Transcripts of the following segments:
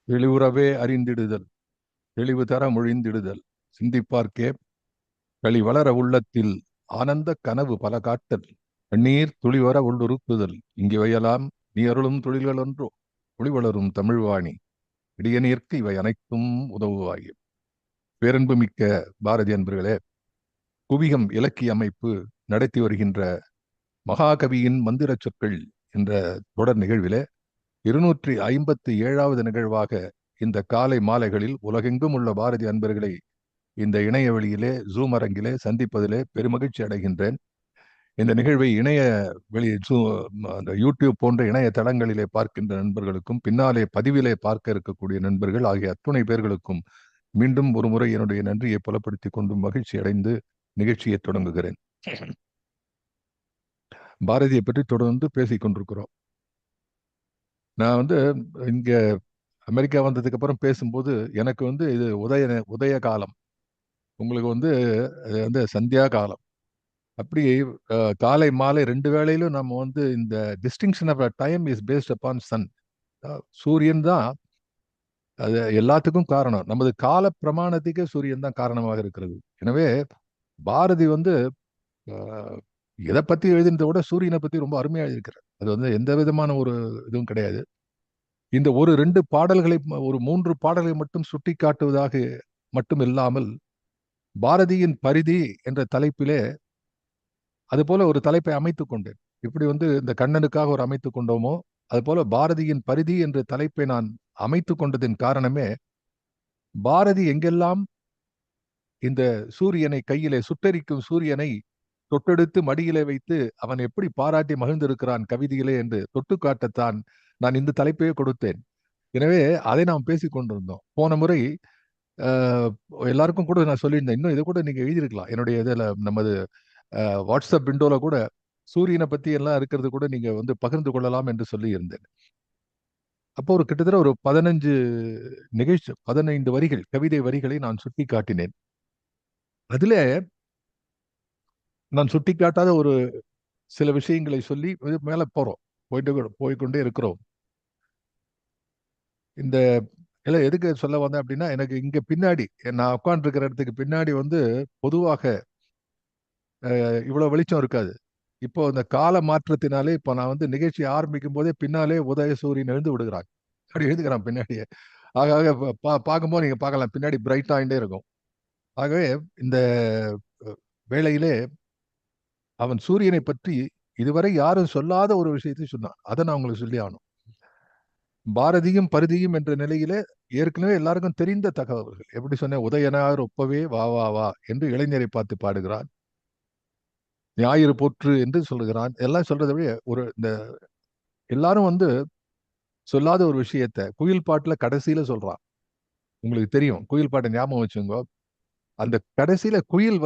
தெளிவுறவே அறிந்திடுதல், தெளிவு தர மொழிந்திடுதல், சிந்திப்பார்க்கே களி வளர உள்ளத்தில் ஆனந்த கனவு பல காட்டல், கண்ணீர் துளிவர உள்ளுறுத்துதல், இங்கு வையலாம் நீ அருளும் தொழில்கள் ஒன்றோ, ஒளி வளரும் தமிழ்வாணி, இடியநீர்க்கு இவை அனைத்தும் உதவுவாய். பேரன்பு மிக்க பாரதி அன்பர்களே, குவிகம் இலக்கிய அமைப்பு நடத்தி வருகின்ற மகாகவியின் மந்திர சொற்கள் என்ற தொடர் நிகழ்விலே 257வது நிகழ்வாக இந்த காலை மாலைகளில் உலகெங்கும் உள்ள பாரதி அன்பர்களை இந்த இணைய வெளியிலே ஜூம் அரங்கிலே சந்திப்பதிலே பெருமகிழ்ச்சி அடைகின்றேன். இந்த நிகழ்வை இணைய வெளி அந்த யூடியூப் போன்ற இணைய தளங்களிலே பார்க்கின்ற நண்பர்களுக்கும் பின்னாலே பதிவிலே பார்க்க இருக்கக்கூடிய நண்பர்கள் ஆகிய அத்துணை பேர்களுக்கும் மீண்டும் ஒரு முறை என்னுடைய நன்றியை புலப்படுத்திக் கொண்டு மகிழ்ச்சி அடைந்து நிகழ்ச்சியை தொடங்குகிறேன். பாரதியை பற்றி தொடர்ந்து பேசிக் கொண்டிருக்கிறோம். நான் இங்க அமெரிக்கா வந்ததுக்கு அப்புறம் பேசும்போது எனக்கு இது உதய காலம், உங்களுக்கு சந்தியா காலம். அப்படி காலை மாலை 2 வேளையிலும் நம்ம இந்த distinction of time is based upon sun. சூரியன் தான் அது எல்லாத்துக்கும் காரணம். நமது கால பிரமாணத்துக்கே சூரியன் தான் காரணமாக இருக்கிறது. எனவே பாரதி எதை பத்தி எழுதினதை விட சூரியனை பத்தி ரொம்ப அருமையா எழுதியிருக்கிறார். அது எந்த விதமான ஒரு இதுவும் கிடையாது. இந்த ஒரு 2 பாடல்களை, ஒரு 3 பாடல்களை மட்டும் சுட்டி காட்டுவதாக மட்டும் இல்லாமல், பாரதியின் பரிதி என்ற தலைப்பிலே அது போல ஒரு தலைப்பை அமைத்துக் கொண்டேன். இப்படி இந்த கண்ணனுக்காக ஒரு அமைத்துக் கொண்டோமோ, அது போல பாரதியின் பரிதி என்ற தலைப்பை நான் அமைத்துக் கொண்டதின் காரணமே, பாரதி எங்கெல்லாம் இந்த சூரியனை கையிலே சுட்டெரிக்கும் சூரியனை தொட்டெடுத்து மடியிலே வைத்து அவன் எப்படி பாராட்டி மகிழ்ந்திருக்கிறான் கவிதையிலே என்று தொட்டு காட்டத்தான் நான் இந்த தலைப்பையே கொடுத்தேன். எனவே அதை நாம் பேசிக் கொண்டிருந்தோம். போன முறை எல்லாருக்கும் கூட நான் சொல்லியிருந்தேன், இன்னும் இதை கூட நீங்க எழுதியிருக்கலாம். என்னுடைய இதில் நமது வாட்ஸ்அப் விண்டோல கூட சூரியனை பத்தி எல்லாம் இருக்கிறது கூட நீங்க பகிர்ந்து கொள்ளலாம் என்று சொல்லி இருந்தேன். அப்போ கிட்டத்தட்ட ஒரு 15 வரிகள், கவிதை வரிகளை நான் சுட்டி காட்டினேன். அதுல நான் சுட்டி காட்டாத ஒரு சில விஷயங்களை சொல்லி மேல போறோம், போய்கொண்டே இருக்கிறோம். இந்த எதுக்கு சொல்ல வந்தேன் அப்படின்னா, எனக்கு இங்க பின்னாடி நான் உட்கார்ந்துருக்கிற இடத்துக்கு பின்னாடி பொதுவாக இவ்வளவு வெளிச்சம் இருக்காது. இப்போ இந்த கால மாற்றத்தினாலே இப்போ நான் நிகழ்ச்சி ஆரம்பிக்கும் போதே பின்னாலே உதயசூரியன் எழுந்து விடுகிறாங்க. அப்படி எழுதுகிறான் பின்னாடியே. ஆக பார்க்கும்போது நீங்க பார்க்கலாம், பின்னாடி பிரைட் ஆகிட்டே இருக்கும். ஆகவே இந்த வேளையிலே அவன் சூரியனை பற்றி இதுவரை யாரும் சொல்லாத ஒரு விஷயத்தை சொன்னான். அதை நான் உங்களுக்கு சொல்லி ஆகணும். பாரதியும் பரிதியும் என்ற நிலையிலே ஏற்கனவே எல்லாருக்கும் தெரிந்த தகவல்கள். எப்படி சொன்ன, உதயனார் ஒப்பவே வா வா வா என்று இளைஞரை பார்த்து பாடுகிறான், ஞாயிறு போற்று என்று சொல்லுகிறான். எல்லாம் சொல்றதை விட இந்த எல்லாரும் சொல்லாத ஒரு விஷயத்த குயில் பாட்டுல கடைசியில சொல்றான். உங்களுக்கு தெரியும், குயில் பாட்டை ஞாபகம் வச்சுங்க. அந்த கடைசியில குயில்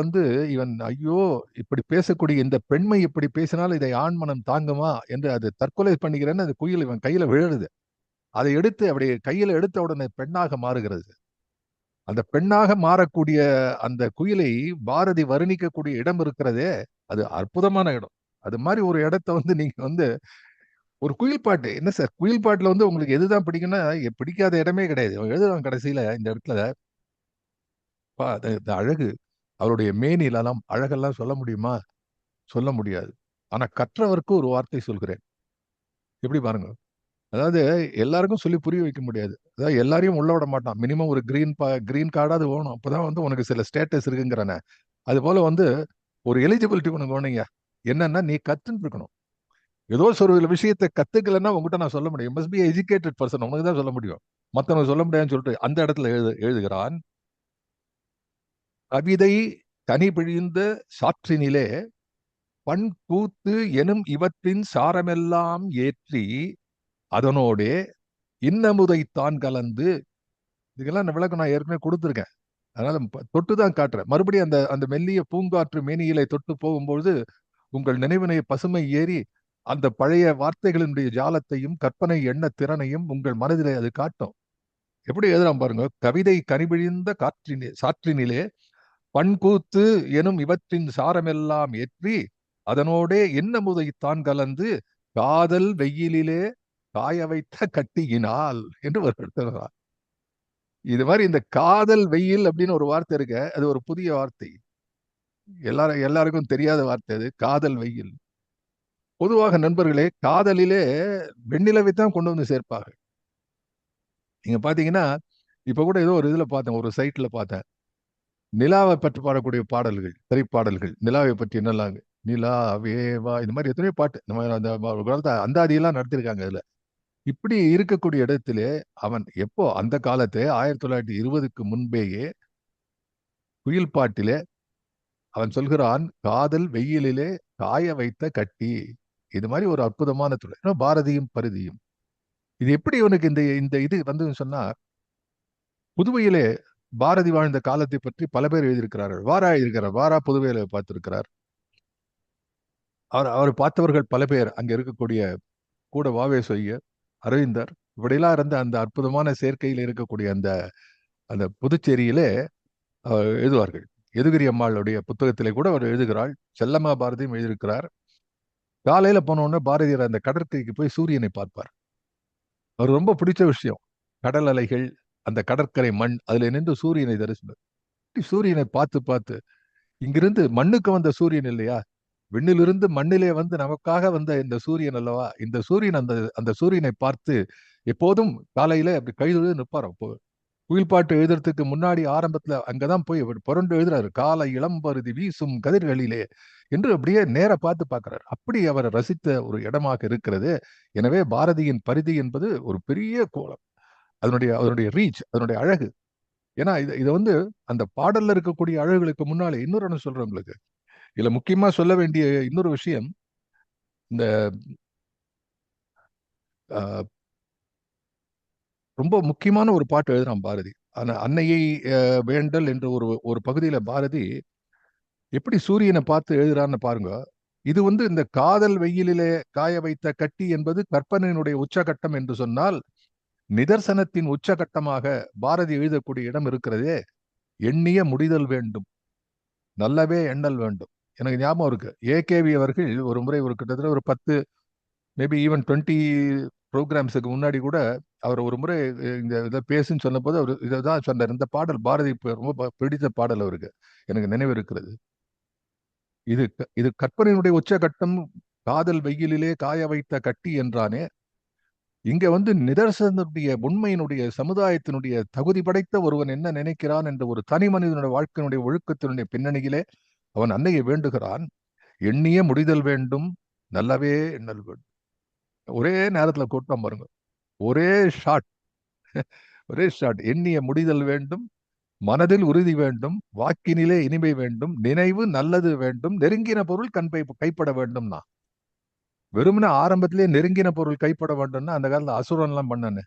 இவன் ஐயோ இப்படி பேசக்கூடிய இந்த பெண்மை இப்படி பேசினால் இதை ஆண் மனம் தாங்குமா என்று அது தற்கொலை பண்ணிக்கிறேன்னு அந்த குயில் இவன் கையில விழுறது. அதை எடுத்து அப்படி கையில எடுத்த உடனே பெண்ணாக மாறுகிறது. அந்த பெண்ணாக மாறக்கூடிய அந்த குயிலை பாரதி வர்ணிக்கக்கூடிய இடம் இருக்கிறதே, அது அற்புதமான இடம். அது மாதிரி ஒரு இடத்த நீங்க ஒரு குயில் பாட்டு என்ன சார், குயில் பாட்டுல உங்களுக்கு எதுதான் பிடிக்கும்னா பிடிக்காத இடமே கிடையாது. எழுதுவான் கடைசியில இந்த இடத்துல இந்த அழகு, அவருடைய மேனிலெல்லாம் அழகெல்லாம் சொல்ல முடியுமா? சொல்ல முடியாது. ஆனா கற்றவருக்கு ஒரு வார்த்தை சொல்கிறேன். எப்படி பாருங்க. அதாவது எல்லாருக்கும் சொல்லி புரிய வைக்க முடியாது. அதாவது எல்லாரையும் உள்ள விட மாட்டான். மினிமம் ஒரு கிரீன் கார்டாவது வேணும். அப்பதான் உனக்கு சில ஸ்டேட்டஸ் இருக்குங்கிறன. அது போல ஒரு எலிஜிபிலிட்டி உனக்கு வேணுங்க. என்னன்னா நீ கத்துன்னு இருக்கணும். ஏதோ ஒரு விஷயத்தை கத்துக்கலன்னா உங்ககிட்ட நான் சொல்ல முடியும். மஸ்ட் பி எஜுகேட்டட் பர்சன், உனக்கு தான் சொல்ல முடியும். மத்தவங்க சொல்ல முடியாதுன்னு சொல்லிட்டு அந்த இடத்துல எழுதுகிறான். கவிதை தனி பிழிந்த சாற்றினிலே பண் கூத்து எனும் இவற்றின் சாரமெல்லாம் ஏற்றி அதனோடே இன்னமுதைத்தான் கலந்து. இதுக்கெல்லாம் விளக்கம் நான் ஏற்கனவே கொடுத்துருக்கேன். அதனால தொட்டு தான் காட்டுறேன். மறுபடியும் அந்த அந்த மெல்லிய பூங்காற்று மேனியிலே தொட்டு போகும்போது உங்கள் நினைவினை பசுமை ஏறி அந்த பழைய வார்த்தைகளினுடைய ஜாலத்தையும் கற்பனை எண்ண திறனையும் உங்கள் மனதிலே அது காட்டும். எப்படி எழுதுறான் பாருங்க. கவிதை கனிபிழிந்த சாற்றினிலே பண்கூத்து எனும் இவற்றின் சாரமெல்லாம் ஏற்றி அதனோடே இன்னமுதைத்தான் கலந்து காதல் வெயிலிலே காய வைத்த கட்டியினால் என்று ஒரு எடுத்துறார். இது மாதிரி இந்த காதல் வெயில் அப்படின்னு ஒரு வார்த்தை இருக்கு, அது ஒரு புதிய வார்த்தை. எல்லாருக்கும் தெரியாத வார்த்தை அது, காதல் வெயில். பொதுவாக நண்பர்களே, காதலிலே வெண்ணிலவை தான் கொண்டு வந்து சேர்ப்பாங்க. நீங்க பாத்தீங்கன்னா, இப்ப கூட ஏதோ ஒரு இதுல பார்த்தேன், ஒரு சைட்ல பார்த்தேன், நிலாவை பற்றி பாடக்கூடிய பாடல்கள், திரைப்பாடல்கள், நிலாவை பற்றி என்னெல்லாம், நிலா வேவா, இந்த மாதிரி எத்தனையோ பாட்டு நம்ம அந்த ஒரு காலத்துல அந்தாதியெல்லாம் நடத்திருக்காங்க அதுல. இப்படி இருக்கக்கூடிய இடத்திலே அவன் எப்போ அந்த காலத்தை 1920க்கு முன்பேயே குயில் பாட்டிலே அவன் சொல்கிறான், காதல் வெயிலிலே காய வைத்த கட்டி. இது மாதிரி ஒரு அற்புதமான துறை. பாரதியும் பரிதியும். இது எப்படி இவனுக்கு இந்த இந்த இது வந்து சொன்னா, புதுவையிலே பாரதி வாழ்ந்த காலத்தை பற்றி பல பேர் எழுதியிருக்கிறார்கள். வாரா எழுதியிருக்கிறார், வாரா புதுவையில பார்த்திருக்கிறார். அவர் பார்த்தவர்கள் பல பேர், அங்க இருக்கக்கூடிய கூட வாவே செய்ய அரவிந்தர் இப்படியெல்லாம் இருந்த அந்த அற்புதமான சேர்க்கையில் இருக்கக்கூடிய அந்த அந்த புதுச்சேரியிலே எழுதுவார்கள். எதுகிரி அம்மாளுடைய புத்தகத்திலே கூட அவர் எழுதுகிறாள். செல்லம்மா பாரதியும் எழுதியிருக்கிறார். காலையில போனோடனே பாரதியார் அந்த கடற்கரைக்கு போய் சூரியனை பார்ப்பார். அவர் ரொம்ப பிடிச்ச விஷயம் கடல் அலைகள், அந்த கடற்கரை மண், அதுல நின்று சூரியனை தரிசனம். சூரியனை பார்த்து பார்த்து, இங்கிருந்து மண்ணுக்கு வந்த சூரியன் இல்லையா, விண்ணிலிருந்து மண்ணிலே வந்து நமக்காக வந்த இந்த சூரியன் அல்லவா, இந்த சூரியன் அந்த அந்த சூரியனை பார்த்து எப்போதும் காலையில அப்படி கைது நிற்பார். அப்போ குயில் பாட்டு எழுதுறதுக்கு முன்னாடி ஆரம்பத்துல அங்கதான் போய் புரண்டு எழுதுறாரு, காலை இளம்பருதி வீசும் கதிர்களிலே என்று அப்படியே நேர பார்த்து பார்க்கிறார். அப்படி அவர் ரசித்த ஒரு இடமாக இருக்கிறது. எனவே பாரதியின் பரிதி என்பது ஒரு பெரிய கோலம். அதனுடைய ரீச், அதனுடைய அழகு. ஏன்னா இதை வந்து அந்த பாடல்ல இருக்கக்கூடிய அழகுகளுக்கு முன்னாலே இன்னொரு ஒன்று சொல்றேன் உங்களுக்கு. இதுல முக்கியமா சொல்ல வேண்டிய இன்னொரு விஷயம், இந்த ரொம்ப முக்கியமான ஒரு பாட்டு எழுதுறான் பாரதி. ஆனா அன்னையை வேண்டல் என்ற ஒரு ஒரு பகுதியில பாரதி எப்படி சூரியனை பார்த்து எழுதுறான்னு பாருங்க. இது வந்து இந்த காதல் வெயிலிலே காய வைத்த கட்டி என்பது கற்பனையினுடைய உச்சகட்டம் என்று சொன்னால், நிதர்சனத்தின் உச்சகட்டமாக பாரதி எழுதக்கூடிய இடம் இருக்கிறதே, எண்ணிய முடிதல் வேண்டும், நல்லவே எண்ணல் வேண்டும். எனக்கு ஞாபகம் இருக்கு, ஏகேவி அவர்கள் ஒரு முறை ஒரு கிட்டத்தட்ட ஒரு 10 மேபி ஈவன் 20 ப்ரோக்ராம்ஸுக்கு முன்னாடி கூட அவர் ஒரு முறை இந்த இதை பேசுன்னு சொன்னபோது அவர் இதை தான் சொன்னார். இந்த பாடல் பாரதி ரொம்ப பிடித்த பாடல் அவருக்கு, எனக்கு நினைவு இருக்கிறது. இது இது கற்பனையினுடைய உச்சகட்டம். காதல் வெயிலிலே காய வைத்த கட்டி என்றானே, இங்க வந்து நிதர்சனத்துடைய உண்மையினுடைய சமுதாயத்தினுடைய தகுதி படைத்த ஒருவன் என்ன நினைக்கிறான் என்ற ஒரு தனி மனிதனுடைய வாழ்க்கையினுடைய ஒழுக்கத்தினுடைய பின்னணியிலே அவன் அன்னையை வேண்டுகிறான். எண்ணிய முடிதல் வேண்டும், நல்லவே எண்ணல் வேண்டும். ஒரே நேரத்துல கூட்டம் பாருங்க, ஒரே ஷாட், ஒரே ஷாட். எண்ணிய முடிதல் வேண்டும், மனதில் உறுதி வேண்டும், வாக்கினிலே இனிமை வேண்டும், நினைவு நல்லது வேண்டும், நெருங்கின பொருள் கைப்பட வேண்டும்னா. வெறுமனே ஆரம்பத்திலேயே நெருங்கின பொருள் கைப்பட வேண்டும்னா அந்த காலத்துல அசுரன் எல்லாம் பண்ணானு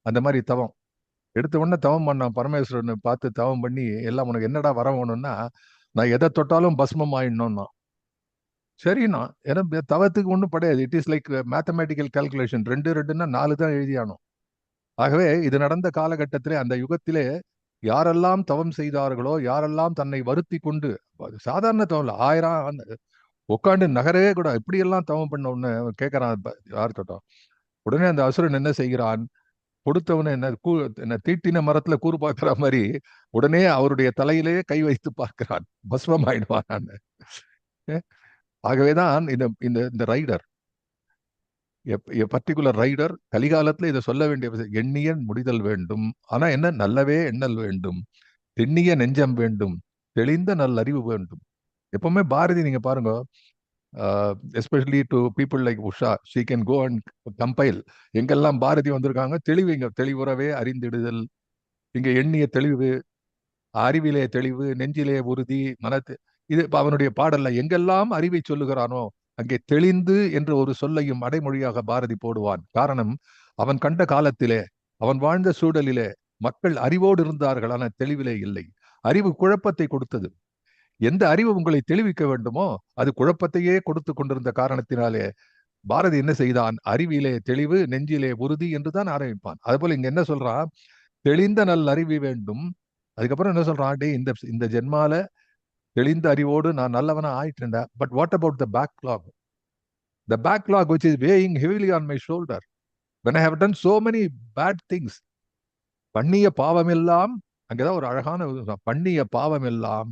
அந்த மாதிரி தவம் எடுத்த உடனே தவம் பண்ணான். பரமேஸ்வரனை பார்த்து தவம் பண்ணி, எல்லாம் உனக்கு என்னடா வர வேணும்னா, நான் எதை தொட்டாலும் பஸ்மம் ஆயிடணும்னா. சரிண்ணா, ஏன்னா தவத்துக்கு ஒன்றும் படையாது. It is like mathematical calculation. 2 2ன்னா 4 தான் எழுதியானோம். ஆகவே இது நடந்த காலகட்டத்திலே, அந்த யுகத்திலே யாரெல்லாம் தவம் செய்தார்களோ, யாரெல்லாம் தன்னை வருத்தி கொண்டு, சாதாரண தவம் இல்லை, 1000 உட்காந்து நகரவே கூட இப்படியெல்லாம் தவம் பண்ண உடனே கேட்கறான் யார் தொட்டோம். உடனே அந்த அசுரன் என்ன செய்கிறான், கொடுத்தவன என்ன தீட்டின மரத்துல கூறு பார்க்கிற மாதிரி உடனே அவருடைய தலையிலேயே கை வைத்து பார்க்கிறான், பஸ்மம் ஆயிடுவான். ஆகவேதான் இந்த இந்த இந்த ரைடர், பர்டிகுலர் ரைடர் கலிகாலத்துல இதை சொல்ல வேண்டிய எண்ணிய முடிதல் வேண்டும். ஆனா என்ன, நல்லவே எண்ணல் வேண்டும், தெண்ணிய நெஞ்சம் வேண்டும், தெளிந்த நல்லறிவு வேண்டும். எப்பவுமே பாரதி நீங்க பாருங்க, especially to people like Usha, she can go and compile. எங்கெல்லாம் பாரதி வந்திருக்காங்க, தெளிவு இங்க தெளிவுறவே அறிந்திடுதல், இங்க எண்ணிய தெளிவு, அறிவிலே தெளிவு, நெஞ்சிலே உறுதி, மனத்து, இது அவனுடைய பாடல்ல எங்கெல்லாம் அறிவை சொல்லுகிறானோ அங்கே தெளிந்து என்ற ஒரு சொல்லையும் அடைமொழியாக பாரதி போடுவான். காரணம், அவன் கண்ட காலத்திலே, அவன் வாழ்ந்த சூழலிலே மக்கள் அறிவோடு இருந்தார்கள், ஆனால் தெளிவிலே இல்லை. அறிவு குழப்பத்தை கொடுத்தது. எந்த அறிவு உங்களை தெளிவிக்க வேண்டுமோ அது குழப்பத்தையே கொடுத்து கொண்டிருந்த காரணத்தினாலே பாரதி என்ன செய்தான், அறிவிலே தெளிவு, நெஞ்சிலே உறுதி என்றுதான் ஆரம்பிப்பான். அதுபோல இங்க என்ன சொல்றான், தெளிந்த நல் அறிவு வேண்டும். அதுக்கப்புறம் என்ன சொல்றான், டே இந்த இந்த ஜென்மால தெளிந்த அறிவோடு நான் நல்லவனா ஆயிட்டேன்டா. But what about the backlog, the backlog which is weighing heavily on my shoulder when I have done so many bad things. பண்ணிய பாவமெல்லாம், அங்கதான் ஒரு அழகான பண்ணிய பாவமெல்லாம்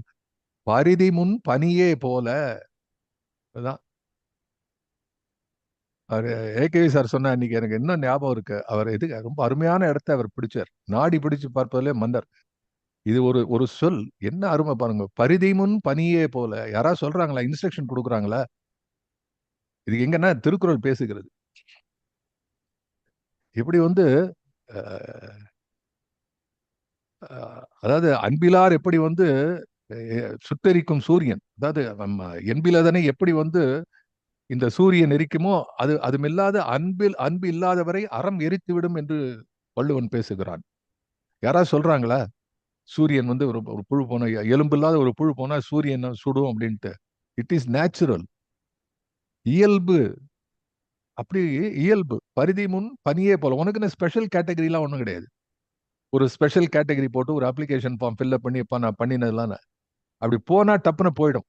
பரிதி முன் பனியே போல. அதான் அவர் ஏகேவி சார் சொன்ன அன்னைக்கு எனக்கு இன்னும் ஞாபகம் இருக்கு. அவர் எது ரொம்ப அருமையான இடத்தை அவர் பிடிச்சார். நாடி பிடிச்சு பார்ப்பதிலே மன்னர். இது ஒரு ஒரு சொல் என்ன அருமை பாருங்க. பரிதி முன் பனியே போல. யாராவது சொல்றாங்களா, இன்ஸ்ட்ரக்ஷன் கொடுக்குறாங்களா? இது எங்கன்னா திருக்குறள் பேசுகிறது. இப்படி வந்து அதாவது அன்பிலார் எப்படி வந்து சுட்டெரிக்கும் சூரியன், அதாவது நம்ம என்பிலதனை எப்படி வந்து இந்த சூரியன் எரிக்குமோ, அது அதுமில்லாத அன்பு இல்லாதவரை அறம் எரித்து விடும் என்று வள்ளுவன் பேசுகிறான். யாராவது சொல்றாங்களா சூரியன் வந்து ஒரு ஒரு புழு போன, எலும்பு இல்லாத ஒரு புழு போனா சூரியன் சுடும் அப்படின்ட்டு? இட் இஸ் நேச்சுரல், இயல்பு. அப்படி இயல்பு. பரிதி முன் பனியே போல. உனக்குன்னு ஸ்பெஷல் கேட்டகரிலாம் ஒன்றும் கிடையாது. ஒரு ஸ்பெஷல் கேட்டகரி போட்டு ஒரு அப்ளிகேஷன் ஃபார்ம் ஃபில்அப் பண்ணி நான் பண்ணினதெல்லாம் அப்படி போனா டப்புன்னு போயிடும்.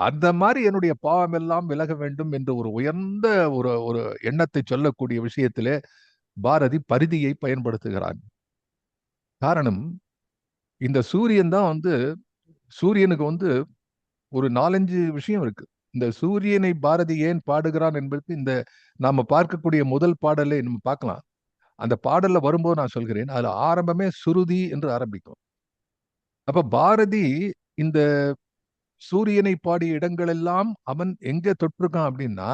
அந்த மாதிரி என்னுடைய பாவம் எல்லாம் விலக வேண்டும் என்று ஒரு உயர்ந்த ஒரு ஒரு எண்ணத்தை சொல்லக்கூடிய விஷயத்திலே பாரதி பரிதியை பயன்படுத்துகிறான். காரணம், இந்த சூரியன் தான் வந்து, சூரியனுக்கு வந்து ஒரு 4-5 விஷயம் இருக்கு. இந்த சூரியனை பாரதி ஏன் பாடுகிறான் என்பதற்கு இந்த நாம பார்க்கக்கூடிய முதல் பாடலை நம்ம பார்க்கலாம். அந்த பாடல்ல வரும்போது நான் சொல்கிறேன். அதுல ஆரம்பமே சுருதி என்று ஆரம்பிக்கும். அப்ப பாரதி இந்த சூரியனை பாடிய இடங்கள் எல்லாம் அவன் எங்க தொட்டிருக்கான் அப்படின்னா,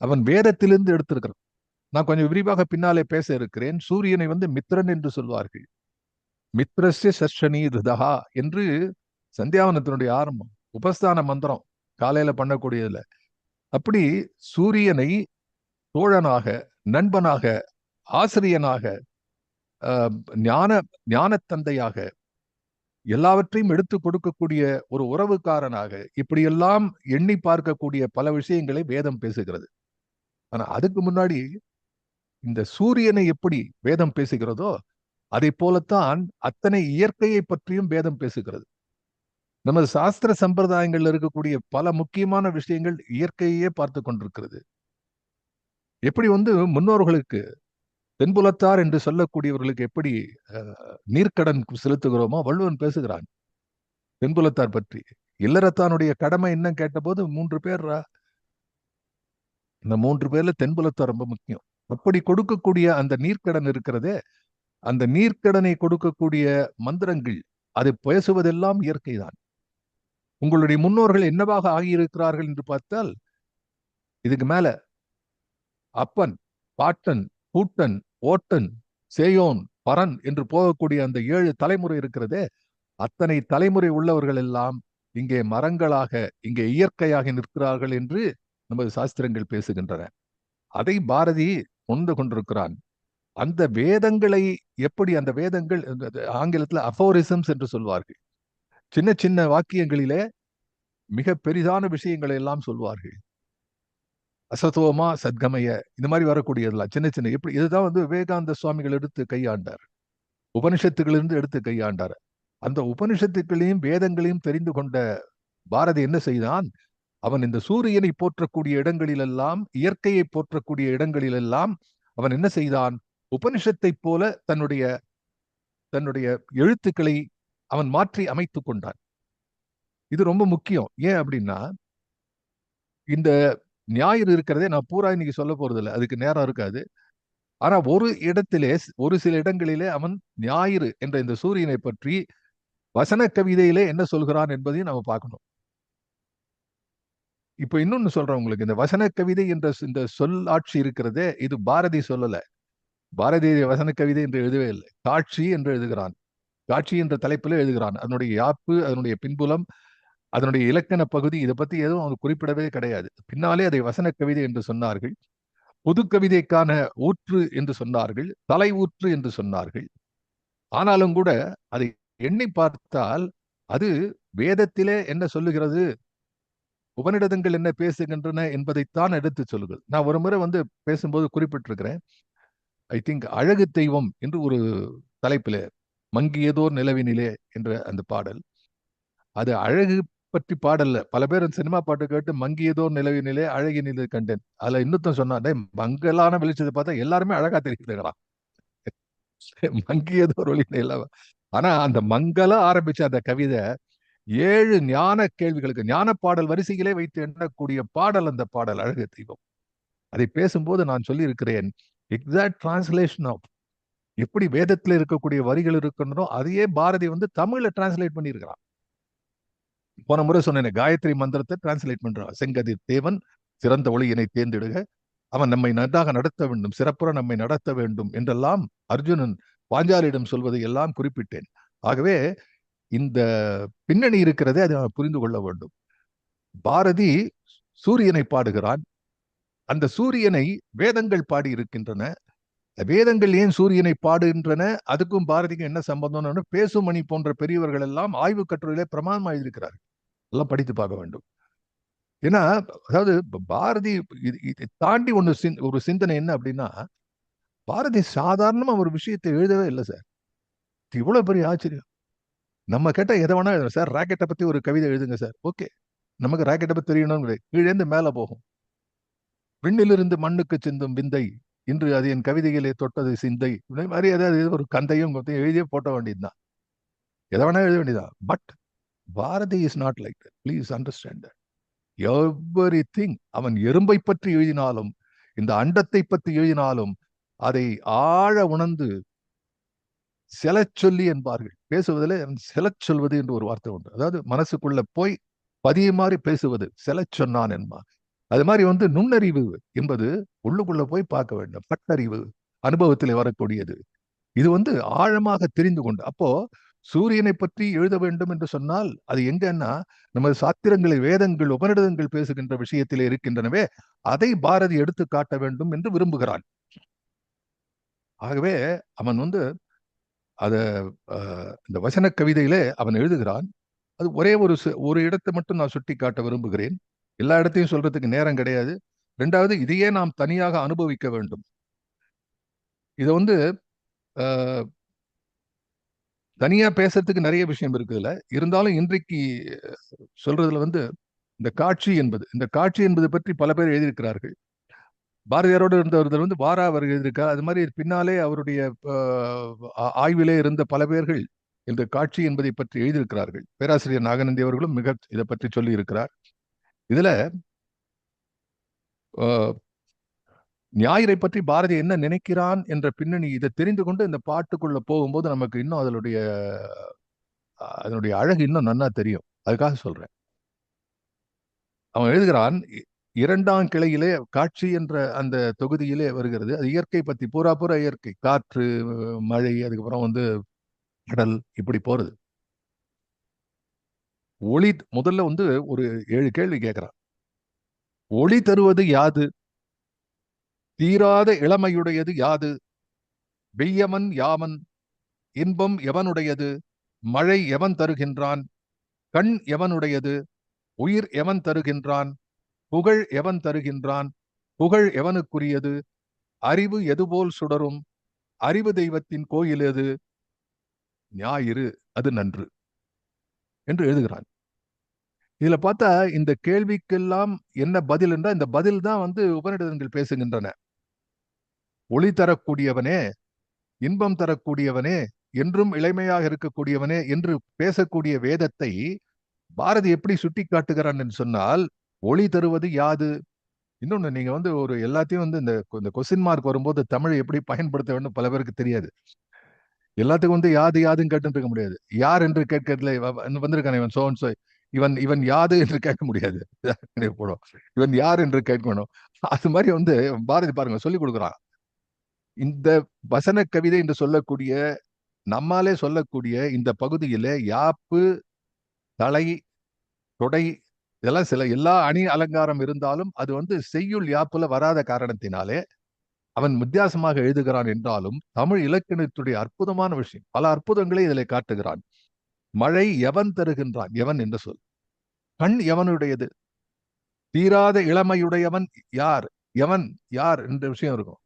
அவன் வேதத்திலிருந்து எடுத்திருக்கிறான். நான் கொஞ்சம் விரிவாக பின்னாலே பேச இருக்கிறேன். சூரியனை வந்து மித்ரன் என்று சொல்வார்கள். மித்ரஸ்ய சஷ்டனி திருதா என்று சந்தியாவனத்தினுடைய ஆரம்பம், உபஸ்தான மந்திரம் காலையில பண்ணக்கூடியதுல. அப்படி சூரியனை தோழனாக, நண்பனாக, ஆசிரியனாக, ஞான ஞான தந்தையாக, எல்லாவற்றையும் எடுத்து கொடுக்கக்கூடிய ஒரு உறவுக்காரனாக, இப்படியெல்லாம் எண்ணி பார்க்கக்கூடிய பல விஷயங்களை வேதம் பேசுகிறது. ஆனா அதுக்கு முன்னாடி இந்த சூரியனை எப்படி வேதம் பேசுகிறதோ, அதை போலத்தான் அத்தனை இயற்கையை பற்றியும் வேதம் பேசுகிறது. நமது சாஸ்திர சம்பிரதாயங்கள்ல இருக்கக்கூடிய பல முக்கியமான விஷயங்கள் இயற்கையே பார்த்து கொண்டிருக்கிறது. எப்படி வந்து முன்னோர்களுக்கு, தென்புலத்தார் என்று சொல்லக்கூடியவர்களுக்கு எப்படி நீர்க்கடன் செலுத்துகிறோமோ, வள்ளுவன் பேசுகிறான் தென்புலத்தார் பற்றி. இல்லறத்தானுடைய கடமை என்ன கேட்டபோது 3 பேர். இந்த 3 பேர்ல தென்புலத்தார் ரொம்ப முக்கியம். அப்படி கொடுக்கக்கூடிய அந்த நீர்க்கடன் இருக்கிறதே, அந்த நீர்க்கடனை கொடுக்கக்கூடிய மந்திரங்கள், அதை பேசுவதெல்லாம் இயற்கைதான். உங்களுடைய முன்னோர்கள் என்னவாக ஆகியிருக்கிறார்கள் என்று பார்த்தால், இதுக்கு மேல அப்பன், பாட்டன், பூட்டன், ஓட்டன், சேயோன், பரன் என்று போகக்கூடிய அந்த 7 தலைமுறை இருக்கிறதே, அத்தனை தலைமுறை உள்ளவர்கள் எல்லாம் இங்கே மரங்களாக, இங்கே இயற்கையாக நிற்கிறார்கள் என்று நமது சாஸ்திரங்கள் பேசுகின்றன. அதை பாரதி உணர்ந்து கொண்டிருக்கிறான். அந்த வேதங்களை எப்படி, அந்த வேதங்கள் ஆங்கிலத்தில் அஃபோரிசம்ஸ் என்று சொல்வார்கள். சின்ன சின்ன வாக்கியங்களிலே மிக பெரிதான விஷயங்களை எல்லாம் சொல்வார்கள். அசதோமா சத்கமய, இந்த மாதிரி வரக்கூடியதெல்லாம் சின்ன சின்ன, எப்படி இதுதான் வந்து விவேகானந்த சுவாமிகள் எடுத்து கையாண்டார். உபனிஷத்துகளிலிருந்து எடுத்து கையாண்டார். அந்த உபனிஷத்துக்களையும் வேதங்களையும் தெரிந்து கொண்ட பாரதி என்ன செய்தான்? அவன் இந்த சூரியனை போற்றக்கூடிய இடங்களிலெல்லாம், இயற்கையை போற்றக்கூடிய இடங்களிலெல்லாம் அவன் என்ன செய்தான்? உபனிஷத்தை போல தன்னுடைய தன்னுடைய எழுத்துக்களை அவன் மாற்றி அமைத்துக் கொண்டான். இது ரொம்ப முக்கியம். ஏன் அப்படின்னா, இந்த ஞாயிறு இருக்கிறதே நான் பூரா இன்னைக்கு சொல்ல போறது இல்லை, அதுக்கு நேரம் இருக்காது. ஆனா ஒரு இடத்திலே, ஒரு சில இடங்களிலே அவன் ஞாயிறு என்ற இந்த சூரியனை பற்றி வசன கவிதையிலே என்ன சொல்கிறான் என்பதையும் நம்ம பார்க்கணும். இப்ப இன்னொன்னு சொல்றேன் உங்களுக்கு. இந்த வசன கவிதை என்ற இந்த சொல் ஆட்சி இருக்கிறதே, இது பாரதி சொல்லல. பாரதி வசன கவிதை என்று எழுதவே இல்லை. காட்சி என்று எழுதுகிறான். காட்சி என்ற தலைப்பில் எழுதுகிறான். அதனுடைய யாப்பு, அதனுடைய பின்புலம், அதனுடைய இலக்கண பகுதி, இதை பத்தி எதுவும் அவங்க குறிப்பிடவே கிடையாது. பின்னாலே அதை வசன கவிதை என்று சொன்னார்கள். புது கவிதைக்கான ஊற்று என்று சொன்னார்கள், தலை ஊற்று என்று சொன்னார்கள். ஆனாலும் கூட அதை எண்ணி பார்த்தால் அது வேதத்திலே என்ன சொல்லுகிறது, உபநிடதங்கள் என்ன பேசுகின்றன என்பதைத்தான் எடுத்து சொல்லுங்கள். நான் ஒரு முறை வந்து பேசும்போது குறிப்பிட்டிருக்கிறேன். ஐ திங்க் அழகு தெய்வம் என்று ஒரு தலைப்பிலே, மங்கியதோர் நிலவினிலே என்ற அந்த பாடல், அது அழகு பற்றி பாடல்ல. பல பேர் சினிமா பாட்டு கேட்டு மங்கியதோர் நிலவினிலே அழகினிலே கண்டேன், அதுல இன்னொருத்தன் சொன்னான், மங்கலான வெளிச்சத்தை பார்த்தா எல்லாருமே அழகா தெரியுதுங்கிறான். மங்கியதோர் ஒளி நிலவ. ஆனா அந்த மங்கள ஆரம்பிச்ச அந்த கவிதை 7 ஞான கேள்விகளுக்கு ஞான பாடல் வரிசையிலே வைத்து எண்ணக்கூடிய பாடல். அந்த பாடல் அழகு தெய்வம். அதை பேசும்போது நான் சொல்லி இருக்கிறேன், எக்ஸாக்ட் டிரான்ஸ்லேஷன் ஆஃப் எப்படி வேதத்துல இருக்கக்கூடிய வரிகள் இருக்கணும், அதையே பாரதி வந்து தமிழ்ல டிரான்ஸ்லேட் பண்ணியிருக்கிறான். போன முறை சொன்னேன், காயத்ரி மந்திரத்தை டிரான்ஸ்லேட் பண்றான். செங்கதிர் தேவன் சிறந்த ஒளியினை தேர்ந்தெடுக, அவன் நம்மை நன்றாக நடத்த வேண்டும், சிறப்புற நம்மை நடத்த வேண்டும் என்றெல்லாம் அர்ஜுனன் பாஞ்சாலியிடம் சொல்வதை எல்லாம் குறிப்பிட்டேன். ஆகவே இந்த பின்னணி இருக்கிறதே அதை புரிந்து கொள்ள வேண்டும். பாரதி சூரியனை பாடுகிறான். அந்த சூரியனை வேதங்கள் பாடி இருக்கின்றன. வேதங்கள் ஏன் சூரியனை பாடுகின்றன, அதுக்கும் பாரதிக்கும் என்ன சம்பந்தம்னு பேசுமணி போன்ற பெரியவர்கள் எல்லாம் ஆய்வு கட்டுரையிலே பிரமாணமா எழுதியிருக்கிறார்கள். எல்லாம் படித்து பார்க்க வேண்டும். ஏன்னா, அதாவது பாரதி இதை தாண்டி ஒரு சிந்தனை என்ன அப்படின்னா, பாரதி சாதாரணமா ஒரு விஷயத்தை எழுதவே இல்லை சார். இவ்வளவு பெரிய ஆச்சரியம். நம்ம கேட்ட எதை வேணா எழுதுங்க சார். ராக்கெட்டை பத்தி ஒரு கவிதை எழுதுங்க சார். ஓகே, நமக்கு ராக்கெட்டை பத்தி தெரியணும். கீழேந்து மேல போகும். விண்ணிலிருந்து மண்ணுக்கு சிந்தும் விந்தை, இன்று அது என் கவிதையிலே தொட்டது சிந்தை. இதே மாதிரி ஏதாவது ஒரு கந்தையும் எழுதியே போட்ட வேண்டியதுதான். எதை வேணா எழுத வேண்டியதான். But Bharathi is not like that. Please understand that. Everything. அவன் எறும்பை பற்றி எழுதினாலும், இந்த அண்டத்தை பற்றி எழுதினாலும், அதை ஆழ உணர்ந்து செலச் சொல்லி என்பார்கள். பேசுவதில் செலச் சொல்வது என்று ஒரு வார்த்தை உண்டு. அதாவது மனசுக்குள்ள போய் பதியுமாறி பேசுவது, செலச் சொன்னான் என்பார். அது மாதிரி வந்து நுண்ணறிவு என்பது உள்ளுக்குள்ள போய் பார்க்க வேண்டும். பட்டறிவு அனுபவத்தில் வரக்கூடியது. இது வந்து ஆழமாக தெரிந்து கொண்டு, அப்போ சூரியனை பற்றி எழுத வேண்டும் என்று சொன்னால் அது எங்கன்னா நமது சாத்திரங்களை, வேதங்கள், உபநிடதங்கள் பேசுகின்ற விஷயத்திலே இருக்கின்றனவே, அதை பாரதி எடுத்து காட்ட வேண்டும் என்று விரும்புகிறான். ஆகவே அவன் வந்து அத இந்த வசன கவிதையிலே அவன் எழுதுகிறான். அது ஒரே ஒரு இடத்தை மட்டும் நான் சுட்டி காட்ட விரும்புகிறேன். எல்லா இடத்தையும் சொல்றதுக்கு நேரம் கிடையாது. ரெண்டாவது, இதையே நாம் தனியாக அனுபவிக்க வேண்டும். இதை வந்து தனியா பேசுறதுக்கு நிறைய விஷயம் இருக்குதுல்ல. இருந்தாலும் இன்றைக்கு சொல்றதுல வந்து இந்த காட்சி என்பது பற்றி பல பேர் எழுதியிருக்கிறார்கள். பாரதியாரோடு இருந்தவர்கள் வந்து வாரா அவர் எழுதியிருக்கார். அது மாதிரி பின்னாலே அவருடைய ஆய்விலே இருந்த பல பேர்கள் இந்த காட்சி என்பதை பற்றி எழுதியிருக்கிறார்கள். பேராசிரியர் நாகநந்தி அவர்களும் மிக இதை பற்றி சொல்லி இருக்கிறார். இதுல ஞாயிறை பற்றி பாரதி என்ன நினைக்கிறான் என்ற பின்னணி இதை தெரிந்து கொண்டு இந்த பாட்டுக்குள்ள போகும்போது நமக்கு இன்னும் அதனுடைய அழகு இன்னும் நன்னா தெரியும். அதுக்காக சொல்றேன். அவன் எழுதுகிறான், 2ஆம் கிளையிலே காட்சி என்ற அந்த தொகுதியிலே வருகிறது. அது இயற்கை பத்தி, பூரா இயற்கை. காற்று, மழை, அதுக்கப்புறம் வந்து கடல், இப்படி போறது. ஒளி முதல்ல வந்து ஒரு 7 கேள்வி கேட்கிறான். ஒளி தருவது யாது? தீராத இளமையுடையது யாது? வெய்யமன் யாமன்? இன்பம் எவனுடையது? மழை எவன் தருகின்றான்? கண் எவனுடையது? உயிர் எவன் தருகின்றான்? புகழ் எவன் தருகின்றான்? புகழ் எவனுக்குரியது? அறிவு எதுபோல் சுடரும்? அறிவு தெய்வத்தின் கோயில் எது? ஞாயிறு அது நன்று என்று எழுதுகிறான். இதுல பார்த்தா இந்த கேள்விக்கெல்லாம் என்ன பதில் என்றால், இந்த பதில் தான் வந்து உபநிடதங்கள் பேசுகின்றன. ஒளி தரக்கூடியவனே, இன்பம் தரக்கூடியவனே, என்றும் இளமையாக இருக்கக்கூடியவனே என்று பேசக்கூடிய வேதத்தை பாரதி எப்படி சுட்டி காட்டுகிறான் என்று சொன்னால், ஒளி தருவது யாது? இன்னொன்னு, நீங்க வந்து ஒரு எல்லாத்தையும் வந்து இந்த கொஸ்டின் மார்க் வரும்போது தமிழை எப்படி பயன்படுத்த வேண்டும் பல பேருக்கு தெரியாது. எல்லாத்துக்கும் வந்து யாது யாதுன்னு கேட்டு இருக்க முடியாது. யார் என்று கேட்கறதுல வந்திருக்கான இவன் சோன் சோ, இவன் இவன் யாது என்று கேட்க முடியாது. போடும், இவன் யார் என்று கேட்கணும். அது மாதிரி வந்து பாரதி பாருங்க சொல்லி கொடுக்குறான். இந்த வசன கவிதை என்று சொல்லக்கூடிய, நம்மாலே சொல்லக்கூடிய இந்த பகுதியில யாப்பு, தலை, தொடை, இதெல்லாம் சில எல்லா அணி அலங்காரம் இருந்தாலும் அது வந்து செய்யுள் யாப்புல வராத காரணத்தினாலே அவன் வித்தியாசமாக எழுதுகிறான். என்றாலும் தமிழ் இலக்கணத்துடைய அற்புதமான விஷயம், பல அற்புதங்களை இதில் காட்டுகிறான். மழை எவன் தருகின்றான்? எவன் என்று சொல். கண் எவனுடையது? தீராத இளமையுடையவன் யார்? எவன் யார் என்ற விஷயம் இருக்கும்.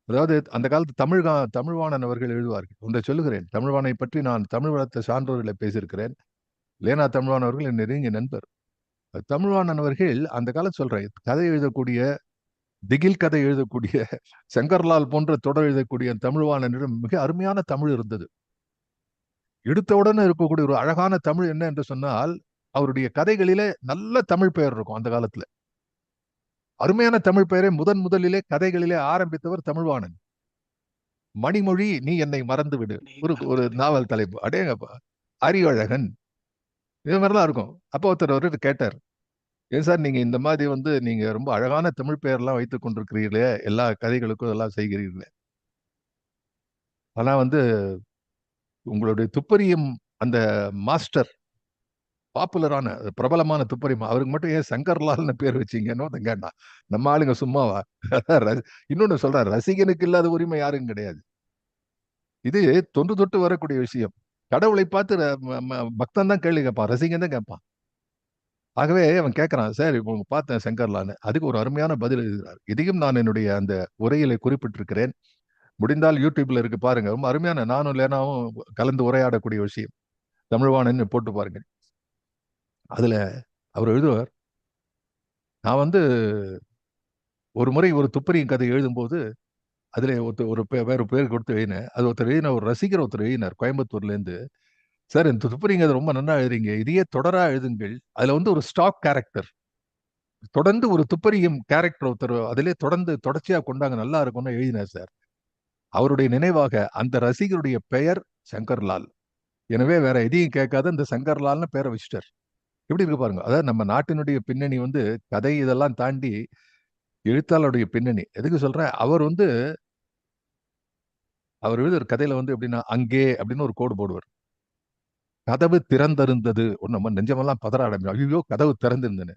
அதாவது அந்த காலத்து தமிழ்வாணன் அவர்கள் எழுதுவார்கள். ஒன்றை சொல்லுகிறேன், தமிழ்வானை பற்றி நான் தமிழ் வளர்த்த சான்றோர்களை பேசியிருக்கிறேன். லேனா தமிழ்வான் அவர்கள் என் நெருங்கிய நண்பர். தமிழ்வாணன் அவர்கள் அந்த காலத்து சொல்றேன், கதை எழுதக்கூடிய திகில் கதை எழுதக்கூடிய சங்கர்லால் போன்ற தொடர் எழுதக்கூடிய தமிழ்வாணனிடம் மிக அருமையான தமிழ் இருந்தது. எடுத்தவுடனே இருக்கக்கூடிய ஒரு அழகான தமிழ் என்ன என்று சொன்னால், அவருடைய கதைகளிலே நல்ல தமிழ் பெயர் இருக்கும். அந்த காலத்துல அருமையான தமிழ் பெயரை முதலிலே கதைகளிலே ஆரம்பித்தவர் தமிழ்வாணன். மணிமொழி நீ என்னை மறந்து விடு, ஒரு ஒரு நாவல் தலைப்பு. அடேங்கப்பா, அறிவழகன், இது மாதிரிலாம் இருக்கும். அப்போ ஒருத்தர் கேட்டார், ஏன் சார் நீங்க இந்த மாதிரி நீங்க ரொம்ப அழகான தமிழ் பெயர்லாம் வைத்துக் கொண்டிருக்கிறீர்களே, எல்லா கதைகளுக்கும் இதெல்லாம் செய்கிறீர்களே, ஆனா உங்களுடைய துப்பறியும் அந்த மாஸ்டர், பாப்புலரான பிரபலமான துப்பறியும், அவருக்கு மட்டும் ஏன் சங்கர்லால்னு பேர் வச்சீங்கன்னு கேட்டான். நம்ம ஆளுங்க சும்மாவா? இன்னொன்னு சொல்றாரு, ரசிகனுக்கு இல்லாத உரிமை யாரும் கிடையாது. இது தொன்று தொட்டு வரக்கூடிய விஷயம். கடவுளை பார்த்து பக்தன் தான் கேள்வி கேட்பான், ரசிகன் தான் கேட்பான். ஆகவே அவன் கேட்கிறான், சார் இப்போ பார்த்தேன் சங்கர்லான்னு. அதுக்கு ஒரு அருமையான பதில் எழுதுகிறார். இதையும் நான் என்னுடைய அந்த உரையிலே குறிப்பிட்டிருக்கிறேன். முடிந்தால் யூடியூப்ல இருக்கு பாருங்க. ரொம்ப அருமையான, நானும் லேனாவும் கலந்து உரையாடக்கூடிய விஷயம். தமிழ்வாணன் போட்டு பாருங்க. அதுல அவர் எழுதுவார், நான் ஒரு முறை ஒரு துப்பறியும் கதை எழுதும்போது அதுல ஒரு வேற பேர் கொடுத்து எழுதினேன். அது ஒருத்தர் எழுதின, ஒரு ரசிகர் ஒருத்தர் எழுதினார் கோயம்புத்தூர்ல இருந்து. சார் இந்த துப்பறிங்க அது ரொம்ப நல்லா எழுதுறீங்க, இதையே தொடரா எழுதுங்கள். அதுல ஒரு ஸ்டாக் கேரக்டர், தொடர்ந்து ஒரு துப்பறியும் கேரக்டர் ஒருத்தர் அதிலே தொடர்ந்து தொடர்ச்சியா கொண்டாங்க, நல்லா இருக்கும்னு எழுதினார் சார். அவருடைய நினைவாக அந்த ரசிகருடைய பெயர் சங்கர்லால். எனவே வேற எதையும் கேட்காத இந்த சங்கர்லால்னு பேரை வச்சுட்டார். எப்படி இருக்கு பாருங்க. அதாவது நம்ம நாட்டினுடைய பின்னணி கதை இதெல்லாம் தாண்டி எழுத்தாளருடைய பின்னணி. எதுக்கு சொல்றேன், அவர் எழுதுற கதையில எப்படின்னா, அங்கே அப்படின்னு ஒரு கோடு போடுவார். கதவு திறந்திருந்தது, நம்ம நெஞ்சமெல்லாம் பதற ஆரம்பிக்கும். ஐயோ கதவு திறந்திருந்ததுன்னு.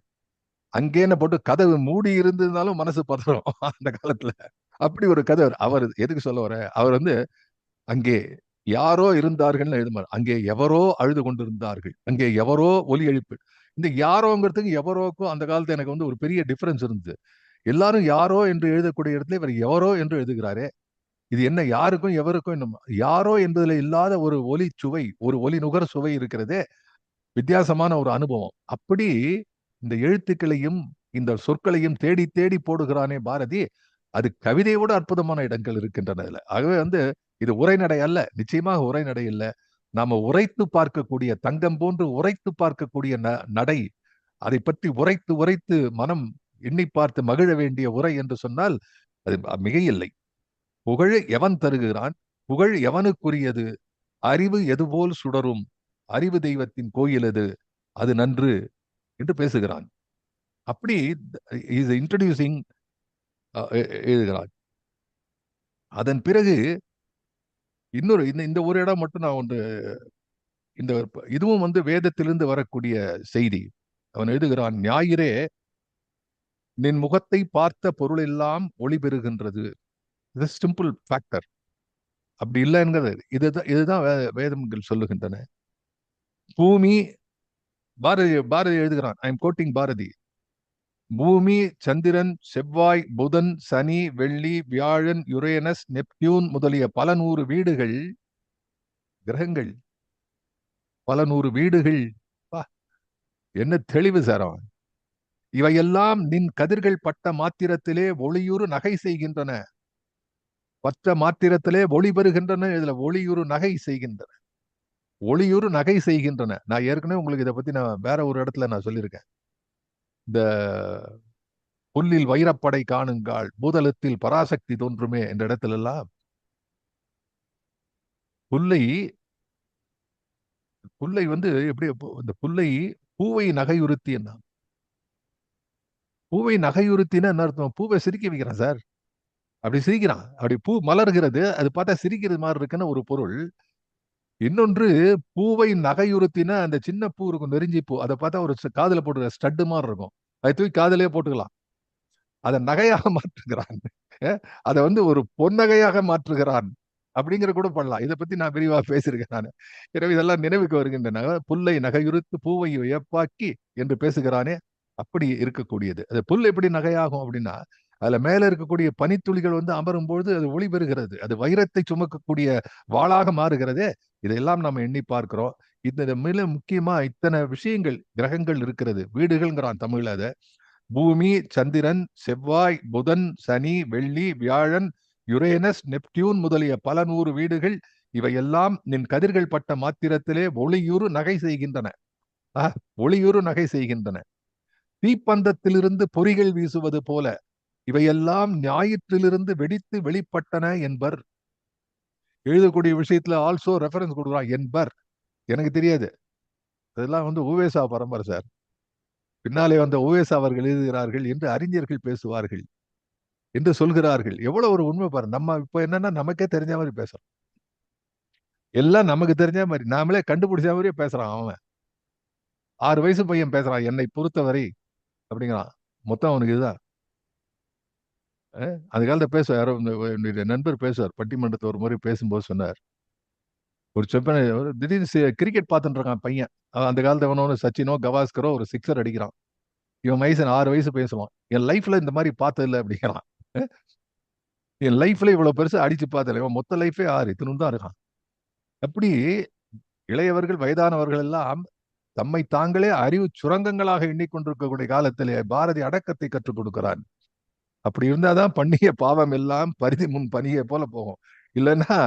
அங்கேன்னு போட்டு கதவு மூடி இருந்ததுனாலும் மனசு பதறும் அந்த காலத்துல. அப்படி ஒரு கதை. அவர் எதுக்கு சொல்ல வர, அவர் அங்கே யாரோ இருந்தார்கள்னு எழுதுமார். அங்கே எவரோ அழுது கொண்டிருந்தார்கள், அங்கே எவரோ ஒலி எழுப்பு. இந்த யாரோங்கிறதுக்கு எவரோக்கும் அந்த காலத்துல எனக்கு ஒரு பெரிய டிஃபரன்ஸ் இருந்தது. எல்லாரும் யாரோ என்று எழுதக்கூடிய இடத்துல இவர் எவரோ என்று எழுதுகிறாரே, இது என்ன யாருக்கும் எவருக்கும் என்னும் யாரோ என்பதில் இல்லாத ஒரு ஒலி சுவை, ஒரு ஒலி நுகர் சுவை இருக்கிறதே, வித்தியாசமான ஒரு அனுபவம். அப்படி இந்த எழுத்துக்களையும் இந்த சொற்களையும் தேடி தேடி போடுகிறானே பாரதி, அது கவிதையோட அற்புதமான இடங்கள் இருக்கின்றன அதுல. ஆகவே இது உரைநடை அல்ல, நிச்சயமாக உரைநடை இல்ல. நாம உரைத்து பார்க்கக்கூடிய, தங்கம் போன்று உரைத்து பார்க்கக்கூடிய நடை, அதை பற்றி உரைத்து உரைத்து மனம் எண்ணி பார்த்து மகிழ வேண்டிய உரை என்று சொன்னால் அது மிக இல்லை. புகழ் எவன் தருகிறான், புகழ் எவனுக்குரியது, அறிவு எதுபோல் சுடரும், அறிவு தெய்வத்தின் கோயில் அது நன்று என்று பேசுகிறான். அப்படி இஸ் இன்ட்ரடியூசிங் எழுதுகிறான். அதன் பிறகு இன்னொரு இந்த ஒரு இடம் மட்டும் நான் இந்த இதுவும் வேதத்திலிருந்து வரக்கூடிய செய்தி. அவன் எழுதுகிறான், ஞாயிறே நின் முகத்தை பார்த்த பொருள் எல்லாம் ஒளி பெறுகின்றது. இது சிம்பிள் ஃபேக்டர். அப்படி இல்லைங்கிறது இதுதான் வேதங்கள் சொல்லுகின்றன. பூமி, பாரதி எழுதுகிறான், ஐ எம் கோட்டிங் பாரதி. பூமி, சந்திரன், செவ்வாய், புதன், சனி, வெள்ளி, வியாழன், யுரேனஸ், நெப்டியூன் முதலிய பல நூறு வீடுகள், கிரகங்கள், பல நூறு வீடுகள். என்ன தெளிவு சாரம்! இவையெல்லாம் நின் கதிர்கள் பட்ட மாத்திரத்திலே ஒளியுறு நகை செய்கின்றன. பற்ற மாத்திரத்திலே ஒளி பெறுகின்றன. இதுல ஒளியுறு நகை செய்கின்றன, ஒளியுறு நகை செய்கின்றன. நான் ஏற்கனவே உங்களுக்கு இதை பத்தி நான் வேற ஒரு இடத்துல நான் சொல்லியிருக்கேன். இந்த புல்லில் வைரப்படை காணுங்கால், பூதலத்தில் பராசக்தி தோன்றுமே என்ற இடத்துல எல்லாம் புல்லை எப்படி இந்த புல்லை பூவை நகையுறுத்தி, என்ன பூவை நகையுறுத்தினா என்ன அர்த்தம்? பூவை சிரிக்க வைக்கிறான் சார். அப்படி சிரிக்கிறான், அப்படி பூ மலர்கிறது, அது பார்த்தா சிரிக்கிறது மாதிரி இருக்குன்னு ஒரு பொருள். இன்னொன்று, பூவை நகையுறுத்தினா அந்த சின்ன பூ இருக்கும், நெருஞ்சி பூ, அதை பார்த்தா ஒரு காதுல போட்டுக்கிற ஸ்டட்டு மாதிரி இருக்கும். அதை தூக்கி காதலே போட்டுக்கலாம். அதை நகையாக மாற்றுகிறான், அதை ஒரு பொன்னகையாக மாற்றுகிறான் அப்படிங்கிற கூட பண்ணலாம். இதை பத்தி நான் விரிவா பேசியிருக்கேன் நான். எனவே இதெல்லாம் நினைவுக்கு வருகின்றன. புல்லை நகையுறுத்து பூவை வியப்பாக்கி என்று பேசுகிறானே, அப்படி இருக்கக்கூடியது. அது புல் எப்படி நகையாகும் அப்படின்னா, அதுல மேல இருக்கக்கூடிய பனித்துளிகள் அமரும் பொழுது அது ஒளி பெறுகிறது, அது வைரத்தை சுமக்கக்கூடிய வாளாக மாறுகிறதே. இதையெல்லாம் நம்ம எண்ணி பார்க்கிறோம். இந்த மிக முக்கியமா இத்தனை விஷயங்கள், கிரகங்கள் இருக்கிறது, வீடுகள்ங்கிறான் தமிழ்ல. அதை பூமி, சந்திரன், செவ்வாய், புதன், சனி, வெள்ளி, வியாழன், யுரேனஸ், நெப்டியூன் முதலிய பல நூறு வீடுகள் இவையெல்லாம் நின் கதிர்கள் பட்ட மாத்திரத்திலே ஒளியுறு நகை செய்கின்றன. ஒளியுறு நகை செய்கின்றன. தீப்பந்தத்திலிருந்து பொறிகள் வீசுவது போல இவையெல்லாம் ஞாயிற்றிலிருந்து வெடித்து வெளிப்பட்டன என்பர். எழுதக்கூடிய விஷயத்துல ஆல்சோ ரெஃபரன்ஸ் கொடுக்குறான் என்பர். எனக்கு தெரியாது, இதெல்லாம் வந்து உவேசா பரம்பரை சார். பின்னாலே வந்த உவேசா அவர்கள் எழுதுகிறார்கள் என்று அறிஞர்கள் பேசுவார்கள் என்று சொல்கிறார்கள். எவ்வளவு ஒரு உண்மை பாரு. நம்ம இப்ப என்னன்னா நமக்கே தெரிஞ்ச மாதிரி பேசுறோம். எல்லாம் நமக்கு தெரிஞ்ச மாதிரி நாமளே கண்டுபிடிச்ச மாதிரியே பேசுறான். அவன் 6 வயசு பையன் பேசுறான் என்னை பொறுத்தவரை அப்படிங்கிறான். மொத்தம் அவனுக்கு இதுதான். அந்த காலத்துல பேசுவார், யாரோ என்னுடைய நண்பர் பேசுவார், பட்டிமன்றத்தை ஒரு முறை பேசும்போது சொன்னார், ஒரு செப்பனை திடீர்னு கிரிக்கெட் பார்த்துட்டு இருக்கான் பையன். அந்த காலத்துல அவனோட சச்சினோ கவாஸ்கரோ ஒரு சிக்ஸர் அடிக்கிறான். இவன் வயசு 6 வயசு பேசுவான். என் லைஃப்ல இந்த மாதிரி பார்த்தது இல்லை அப்படிங்கிறான். என் லைஃப்ல இவ்வளவு பெருசா அடிச்சு பார்த்தல. இவன் மொத்த லைஃபே 6 இத்தனும் தான் இருக்கான். அப்படி இளையவர்கள் வயதானவர்கள் எல்லாம் தம்மை தாங்களே அறிவு சுரங்கங்களாக எண்ணிக்கொண்டிருக்கக்கூடிய காலத்திலே பாரதி அடக்கத்தை கற்றுக் கொடுக்கிறான். அப்படி இருந்தாதான் பண்ணிய பாவம் எல்லாம் பரிதி முன் பனியை போல போகும். இல்லைன்னா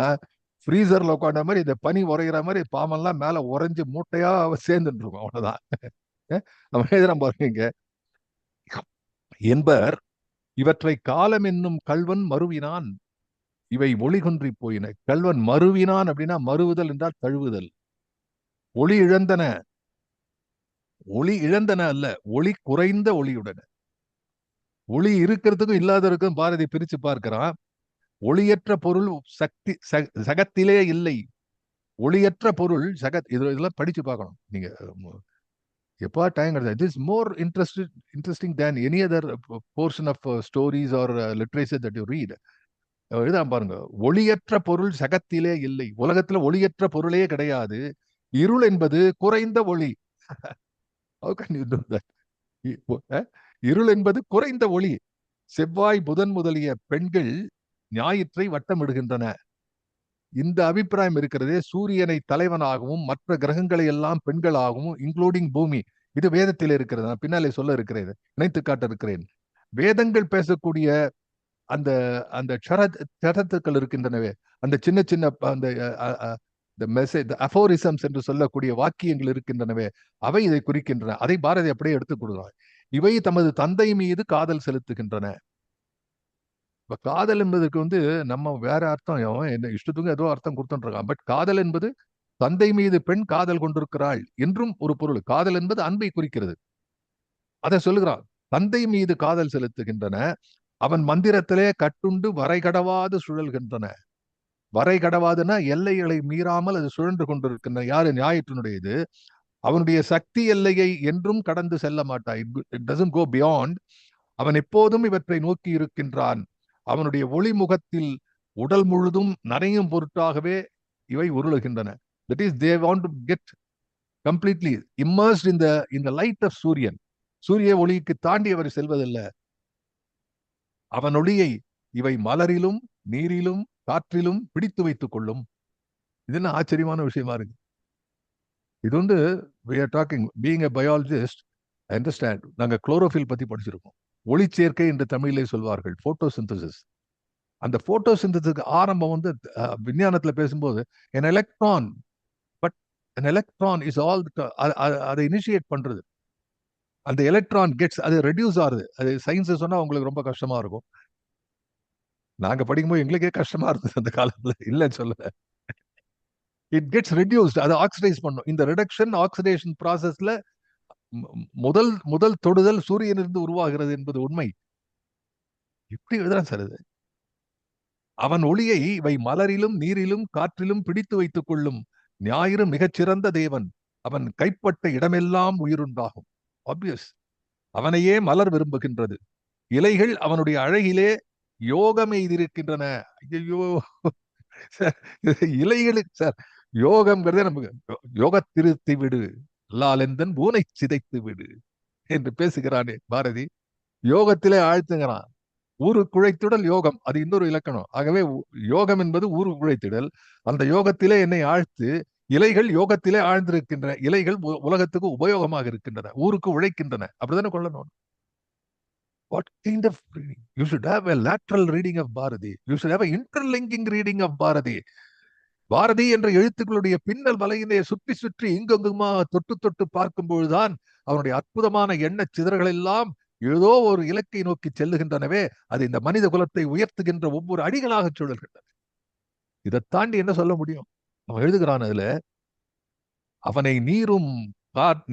ஃப்ரீசர்ல உட்காண்ட மாதிரி இந்த பனி உரைகிற மாதிரி பாவம்லாம் மேல உறைஞ்சு மூட்டையா சேர்ந்துட்டு இருக்கும். அவ்வளவுதான். அவன் எழுதுறான் பாருங்க, என்பர் இவற்றை காலம் என்னும் கல்வன் மறுவினான், இவை ஒளி குன்றி போயின. கல்வன் மறுவினான் அப்படின்னா மறுவுதல் என்றால் தழுவுதல். ஒளி இழந்தன, ஒளி இழந்தன அல்ல, ஒளி குறைந்த ஒளியுடன். ஒளி இருக்கிறதுக்கும் இல்லாததுக்கும் பாரதி பிரிச்சு பார்க்கிறான். ஒளியற்ற பொருள் சக்தி சகத்திலே இல்லை. ஒளியற்ற பொருள் இதெல்லாம் படிச்சு பார்க்கணும் நீங்க எப்போ டைம் கிடையாது. It is more interesting than any other portion of stories or literature that you read. எழுதாம பாருங்க, ஒளியற்ற பொருள் சகத்திலே இல்லை. உலகத்துல ஒளியற்ற பொருளே கிடையாது. இருள் என்பது குறைந்த ஒளி. How can you do that? இருள் என்பது குறைந்த ஒளி. செவ்வாய், புதன் முதலிய பெண்கள் ஞாயிற்றை வட்டமிடுகின்றன. இந்த அபிப்பிராயம் இருக்கிறதே, சூரியனை தலைவனாகவும் மற்ற கிரகங்களை எல்லாம் பெண்களாகவும் இன்க்ளூடிங் பூமி, இது வேதத்தில் இருக்கிறது. நான் பின்னாலே சொல்ல இருக்கிறேன், இணைத்து காட்ட இருக்கிறேன். வேதங்கள் பேசக்கூடிய அந்த அந்த சரத்துக்கள் இருக்கின்றனவே, அந்த சின்ன சின்ன அந்த மெசேஜ் அஃபோரிசம்ஸ் என்று சொல்லக்கூடிய வாக்கியங்கள் இருக்கின்றனவே, அவை இதை குறிக்கின்றன. அதை பாரதி அப்படியே எடுத்துக் கொடுக்கிறார். இவை தமது தந்தை மீது காதல் செலுத்துகின்றன. இப்ப காதல் என்பதற்கு வந்து நம்ம வேற அர்த்தம், என்ன இஷ்டத்துக்கு ஏதோ அர்த்தம் கொடுத்துருக்கான். பட் காதல் என்பது தந்தை மீது பெண் காதல் கொண்டிருக்கிறாள் என்றும் ஒரு பொருள். காதல் என்பது அன்பை குறிக்கிறது. அதை சொல்லுகிறான். தந்தை மீது காதல் செலுத்துகின்றன, அவன் மந்திரத்திலே கட்டுண்டு வரை கடவாது சுழல்கின்றன. வரை கடவாதுன்னா எல்லைகளை மீறாமல் அது சுழன்று கொண்டிருக்கின்றன. யாரு? ஞாயிற்றினுடையது. அவனுடைய சக்தி எல்லையை என்றும் கடந்து செல்ல மாட்டான். It doesn't go beyond. அவன் எப்போதும் இவற்றை நோக்கி இருக்கின்றான். அவனுடைய ஒளிமுகத்தில் உடல் முழுதும் நனையும் பொருட்டாகவே இவை உருளுகின்றன. That is, they want to get completely immersed in the light of சூரியன். சூரிய ஒளிக்கு தாண்டி அவர் செல்வதில்லை. அவன் ஒளியை இவை மலரிலும் நீரிலும் காற்றிலும் பிடித்து வைத்துக் கொள்ளும். இது என்ன ஆச்சரியமான விஷயமா இருக்கு. இது வந்து we are talking, being a biologist, I understand. நாங்க குளோரோஃபில் பத்தி படிச்சிருக்கோம். ஒளிச்சேர்க்கை என்று தமிழிலே சொல்வார்கள், போட்டோசிந்தசிஸ். அந்த போட்டோசிந்தசிஸ்க்கு ஆரம்பம் வந்து விஞ்ஞானத்துல பேசும்போது an electron, but an electron is all அதை இனிஷியேட் பண்றது. அந்த எலக்ட்ரான் கெட்ஸ், அது ரெடியூஸ் ஆகுது. அது சயின்ஸ் சொன்னா உங்களுக்கு ரொம்ப கஷ்டமா இருக்கும். நாங்க படிக்கும்போது எங்களுக்கே கஷ்டமா இருந்தது அந்த காலத்துல, இல்லைன்னு சொல்லல. இட் கெட்ஸ் ரெடியூஸ்ட், அதை ஆக்சிடைஸ் பண்ணும். இந்த ரிடக்ஷன் ஆக்சிடேஷன் ப்ராசஸ்ல முதல் தொடுதல் சூரியனிலிருந்து உருவாகிறது என்பது உண்மை. எப்படி எழுதுறான் சார் இது? அவன் ஒளியை இவை மலரிலும் நீரிலும் காற்றிலும் பிடித்து வைத்துக் கொள்ளும். ஞாயிறு மிகச்சிறந்த தேவன், அவன் கைப்பட்ட இடமெல்லாம் உயிருண்டாகும். ஆப்வியஸ். அவனையே மலர் விரும்புகின்றது. இலைகள் அவனுடைய அழகிலே யோகம் எய்திருக்கின்றன. ஐயோ, இலைகளுக்கு சார் யோகம்ங்கிறதே நமக்கு, யோக திருத்தி விடு லாலெந்தன் பூனை சிதைத்து விடு என்று பேசுகிறானே பாரதி. யோகத்திலே ஆழ்த்துகிறான். ஊரு குழைத்திடல் யோகம், அது இன்னொரு இலக்கணம். ஆகவே யோகம் என்பது ஊரு குழைத்திடல். அந்த யோகத்திலே என்னை ஆழ்த்து. இலைகள் யோகத்திலே ஆழ்ந்திருக்கின்றன. இலைகள் உலகத்துக்கு உபயோகமாக இருக்கின்றன, ஊருக்கு உழைக்கின்றன. அப்படித்தானே கொள்ளணும். What kind of reading? You should have a lateral reading of Bharati. You should have an interlinking reading of Bharati. Bharathi என்ற எழுத்துக்களுடைய பின்னல் வலையிலே சுற்றி சுற்றி இங்கொங்குமா தொட்டு தொட்டு பார்க்கும்பொழுதுதான் அவனுடைய அற்புதமான எண்ண சிதறல்கள் எல்லாம் ஏதோ ஒரு இலக்கை நோக்கி செல்லுகின்றனவே. அது இந்த மனித குலத்தை உயர்த்துகின்ற ஒவ்வொரு அடிகளாக சுழல்கின்றன. இதை தாண்டி என்ன சொல்ல முடியும்? அவன் எழுதுகிறான் அதுல, அவனை நீரும்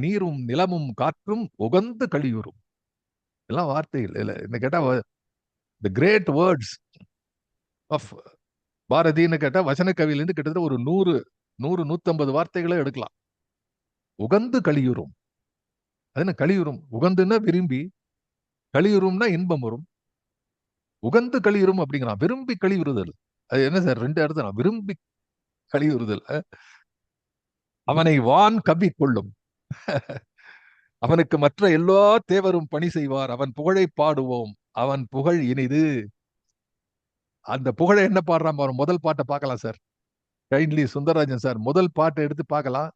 நீரும் நிலமும் காற்றும் உகந்து கழியுறும். எல்லாம் வார்த்தைகள் இல்ல என்ன கேட்டா, தி கிரேட் வேர்ட்ஸ் ஆஃப் பாரதின்னு கேட்டா வசன கவியிலிருந்து கிட்டத்தட்ட ஒரு 150 வார்த்தைகளை எடுக்கலாம். உகந்து கழியுறும். அது என்ன கழியுறும்? உகந்துன்னா விரும்பி, கழியுறும்னா இன்பம் வரும். உகந்து கழியுறும் அப்படிங்கிறான். விரும்பி கழிவுறுதல். அது என்ன சார்? 2 அர்த்தம். விரும்பி கழிவுறுதல். அவனை வான் கவி கொள்ளும். அவனுக்கு மற்ற எல்லா தேவரும் பணி செய்வார். அவன் புகழை பாடுவோம். அவன் புகழ் இனிது. அந்த புகழை என்ன பாடுறான்? முதல் பாட்டை பார்க்கலாம் சார். கைண்ட்லி சுந்தரராஜன் சார் முதல் பாட்டை எடுத்து பார்க்கலாம்.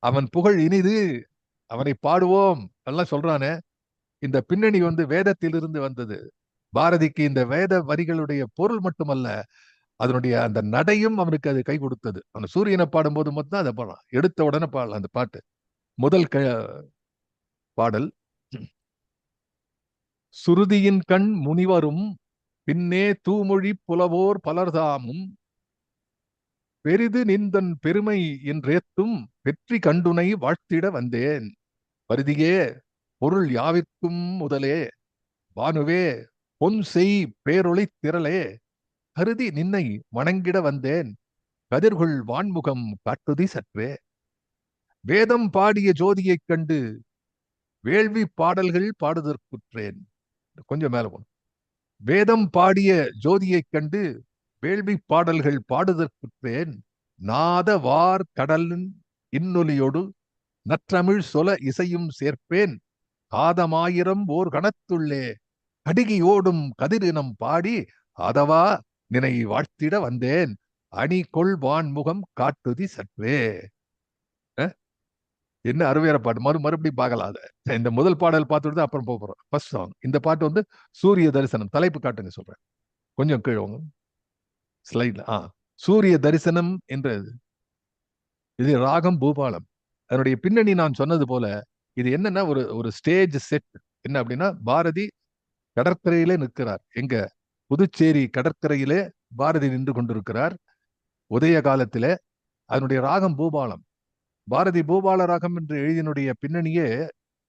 அவன் புகழ் இனிது, அவனை பாடுவோம் எல்லாம் சொல்றானே. இந்த பின்னணி வேதத்திலிருந்து வந்தது. பாரதிக்கு இந்த வேத வரிகளுடைய பொருள் மட்டுமல்ல, அதனுடைய அந்த நடையும் அவனுக்கு அது கை கொடுத்தது. அவன் சூரியனை பாடும்போது மட்டும் அதை பாடலாம். எடுத்த உடனே பாடலாம் அந்த பாட்டு. முதல் பாடல், சுருதியின் கண் முனிவரும் பின்னே தூமொழி புலவோர் பலர்தாமும் பெரிது நிந்தன் பெருமை என்றேத்தும் வெற்றி கண்டுனை வாழ்த்திட வந்தேன். பரிதியே பொருள் யாவிற்கும் முதலே வானுவே பொன் செய் பேரொளி திரளே கருதி நின்னை வணங்கிட வந்தேன். கதிர்கொள் வான்முகம் காட்டுதி சற்றே. வேதம் பாடிய ஜோதியைக் கண்டு வேள்வி பாடல்கள் பாடுதற்குற்றேன். கொஞ்சம் மேல போன, வேதம் பாடிய ஜோதியைக் கண்டு வேள்வி பாடல்கள் பாடுதற்குற்றேன். நாத வார் கடலின் இன்னொலியோடு நற்றமிழ் சொல இசையும் சேர்ப்பேன். காதமாயிரம் ஓர் கணத்துள்ளே கடுகி ஓடும் கதிரினம் பாடி அதவா நினை வாழ்த்திட வந்தேன். அணி கொள் வான்முகம் காட்டுதி சற்றே. என்ன அருமையான பாட்டு. மறுபடியும் பார்க்கலாம். அதை இந்த முதல் பாடல் பார்த்துட்டு அப்புறம் போறோம். First song. இந்த பாட்டு சூரிய தரிசனம். தலைப்பு காட்டுங்க சொல்றேன். கொஞ்சம் கீழே ஸ்லைட்ல. சூரிய தரிசனம் என்றது. இது ராகம் பூபாலம். அதனுடைய பின்னணி நான் சொன்னது போல இது என்னன்னா ஒரு ஸ்டேஜ் செட். என்ன அப்படின்னா, பாரதி கடற்கரையிலே நிற்கிறார். எங்க? புதுச்சேரி கடற்கரையிலே பாரதி நின்று கொண்டிருக்கிறார் உதய காலத்திலே. அதனுடைய ராகம் பூபாலம். பாரதி பூபால ராகம் என்று எழுதினுடைய பின்னணியே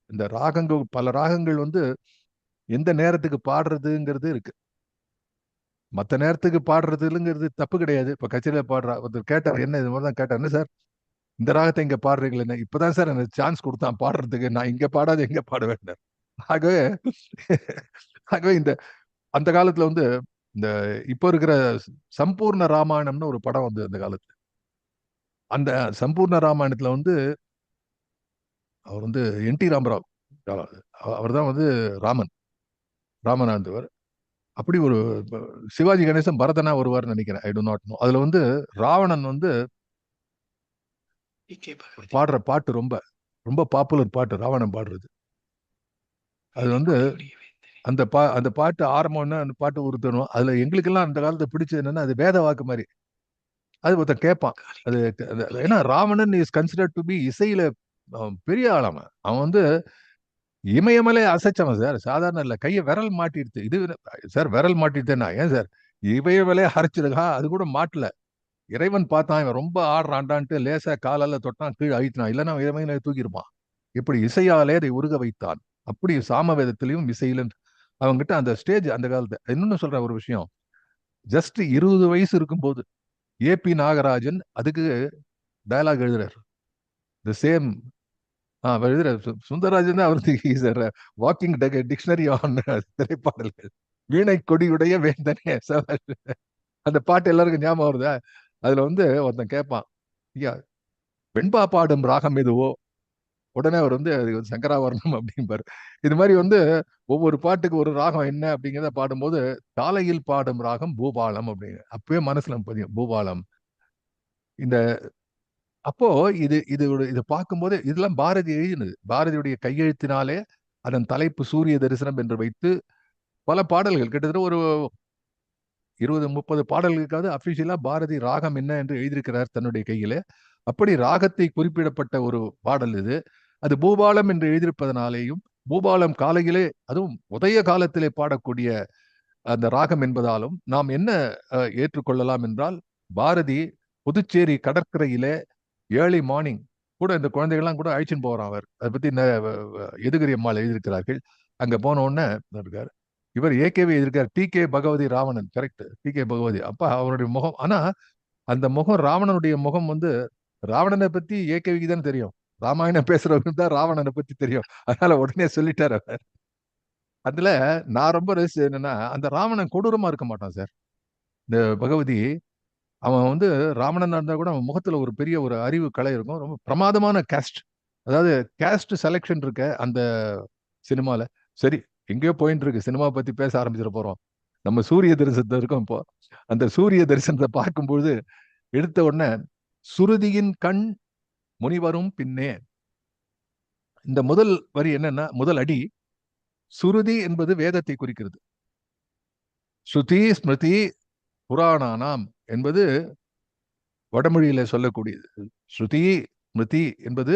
இந்த ராகங்கள், பல ராகங்கள் எந்த நேரத்துக்கு பாடுறதுங்கிறது இருக்கு. மற்ற நேரத்துக்கு பாடுறதுங்கிறது தப்பு கிடையாது. இப்ப கச்சேரியில பாடுறா ஒருத்தர் கேட்டார், என்ன இது மாதிரி தான் கேட்டார், என்ன சார் இந்த ராகத்தை இங்க பாடுறீங்களா? என்ன இப்பதான் சார் எனக்கு சான்ஸ் கொடுத்தான் பாடுறதுக்கு, நான் இங்க பாடாது எங்க பாட வேண்டார். ஆகவே ஆகவே அந்த காலத்துல இந்த இப்ப இருக்கிற சம்பூர்ண ராமாயணம்னு ஒரு படம் அந்த காலத்துல. அந்த சம்பூர்ண ராமாயணத்துல அவர் என் டி ராமராவ், அவர் தான் ராமனாந்தவர். அப்படி ஒரு சிவாஜி கணேசன் பரதனா வருவார்னு நினைக்கிறேன். ஐ டு நாட் நோ. அதுல ராவணன் பாடுற பாட்டு ரொம்ப ரொம்ப பாப்புலர் பாட்டு. ராவணன் பாடுறது. அது அந்த பாட்டு ஆரம்பம்னா அந்த பாட்டு உறுத்தணும். அதுல எங்களுக்கெல்லாம் அந்த காலத்தை பிடிச்சது என்னன்னா, அது வேத வாக்கு மாதிரி. அது ஒருத்தன் கேட்பான். அது ஏன்னா Ravanan is considered to be இசையில பெரிய ஆளாம. அவன் இமயமலை அசைச்சவன் சார். சாதாரண இல்ல. கையை விரல் மாட்டிடுது. இது சார் விரல் மாட்டிடுதேன்னா ஏன் சார் இமயமலையை அரைச்சிருக்கா? அது கூட மாட்டல. இறைவன் பார்த்தான், இவன் ரொம்ப ஆடுறான்டான்ட்டு லேசா காலால தொட்டான், கீழே அழித்தான். இல்லைன்னா இறைவனை தூக்கியிருப்பான். இப்படி இசையாலே அதை உருக வைத்தான். அப்படி சாமவேதத்திலையும் இசையிலும் அவங்ககிட்ட அந்த ஸ்டேஜ். அந்த காலத்தை இன்னொன்னு சொல்ற ஒரு விஷயம், ஜஸ்ட் 20 வயசு இருக்கும்போது ஏபி நாகராஜன் அதுக்கு டயலாக் எழுதுறாரு. த சேம் சுந்தரராஜன் தான் அவருக்கு வாக்கிங் டிக்ஷனரி ஆன் திரைப்பாடல்கள். வீணை கொடியுடைய வேந்தனே. அந்த பாட்டு எல்லாருக்கும் ஞாபகம் வருதா? அதுல ஒருத்தன் கேட்பான், ஐயா வெண்பா பாடும் ராகம் எதுவோ, உடனே அவர் அது சங்கராவரணம் அப்படிம்பாரு. இது மாதிரி ஒவ்வொரு பாட்டுக்கு ஒரு ராகம் என்ன அப்படிங்கிறத பாடும்போது காலையில் பாடும் ராகம் பூபாலம் அப்படிங்க. அப்பவே மனசுல பதியும் பூபாலம். இந்த அப்போ இது பார்க்கும்போது இதெல்லாம் பாரதி எழுதினது. பாரதியுடைய கையெழுத்தினாலே அதன் தலைப்பு சூரிய தரிசனம் என்று வைத்து பல பாடல்கள் கிட்டத்தட்ட ஒரு 20-30 பாடல்களுக்காவது அபிஷியலா பாரதி ராகம் என்ன என்று எழுதியிருக்கிறார் தன்னுடைய கையில. அப்படி ராகத்தை குறிப்பிடப்பட்ட ஒரு பாடல் இது. அது பூபாலம் என்று எழுதியிருப்பதனாலேயும், பூபாலம் காலையிலே அதுவும் உதய காலத்திலே பாடக்கூடிய அந்த ராகம் என்பதாலும் நாம் என்ன ஏற்றுக்கொள்ளலாம் என்றால், பாரதி புதுச்சேரி கடற்கரையிலே ஏர்லி மார்னிங் கூட இந்த குழந்தைகள்லாம் கூட அழைச்சின்னு போறான் அவர். அதை பத்தி எதுகிரி அம்மாள் எழுதியிருக்கிறார்கள். அங்க போன உடனே இருக்காரு இவர் ஏகேவி எழுதியிருக்கார். TK. Bhagavathi Ravanan. Correct, TK. Bhagavathi. அப்ப அவருடைய முகம், ஆனா அந்த முகம் ராவணனுடைய முகம் வந்து ராவணனை பத்தி ஏகேவிக்கு தானே தெரியும். ராமாயணம் பேசுறவருக்கு தான் ராவணனை பத்தி தெரியும். அதனால உடனே சொல்லிட்டார் அவர். அதுல நான் ரொம்ப ரசிச்சது என்னன்னா, அந்த ராவணன் கொடூரமா இருக்க மாட்டான் சார். இந்த பகவதி அவன் வந்து ராவணனா இருந்தா கூட அவன் முகத்துல ஒரு பெரிய ஒரு அறிவு கலை இருக்கும். ரொம்ப பிரமாதமான கேஸ்ட். அதாவது கேஸ்ட் செலெக்ஷன் இருக்க அந்த சினிமால. சரி, எங்கேயோ போயிட்டு இருக்கு. சினிமா பத்தி பேச ஆரம்பிச்சிட போறோம். நம்ம சூரிய தரிசனத்தை இருக்கோம் இப்போ. அந்த சூரிய தரிசனத்தை பார்க்கும்போது எடுத்த உடனே சுருதியின் கண் முனிவரும் பின்னே. இந்த முதல் வரி என்னன்னா, முதல் அடி சுருதி என்பது வேதத்தை குறிக்கிறது. ஸ்ருதி ஸ்மிருதி புராணானாம் என்பது வடமொழியில சொல்லக்கூடியது. ஸ்ருதி ஸ்மிருதி என்பது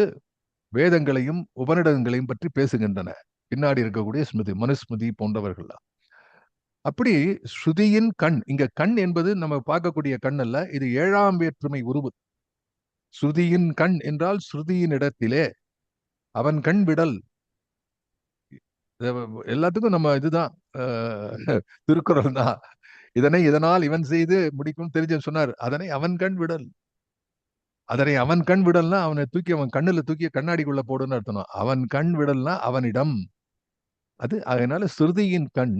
வேதங்களையும் உபநிடதங்களையும் பற்றி பேசுகின்றன. பின்னாடி இருக்கக்கூடிய ஸ்மிருதி, மனுஸ்மிருதி போன்றவர்கள். அப்படி ஸ்ருதியின் கண், இங்க கண் என்பது நம்ம பார்க்கக்கூடிய கண் அல்ல, இது 7ஆம் வேற்றுமை உருவு. ஸ்ருதியின் கண் என்றால் ஸ்ருதியின் இடத்திலே அவன் கண் விடல். எல்லாத்துக்கும் நம்ம இதுதான் திருக்குறள் தான். இதனை இதனால் இவன் செய்து முடிக்கும் தெரிஞ்சு சொன்னார். அதனை அவன் கண் விடல். அதனை அவன் கண் விடல்னா அவனை தூக்கி அவன் கண்ணுல தூக்கி கண்ணாடிக்குள்ள போடுன்னு அர்த்தம். அவன் கண் விடல்னா அவனிடம். அது அதனால ஸ்ருதியின் கண்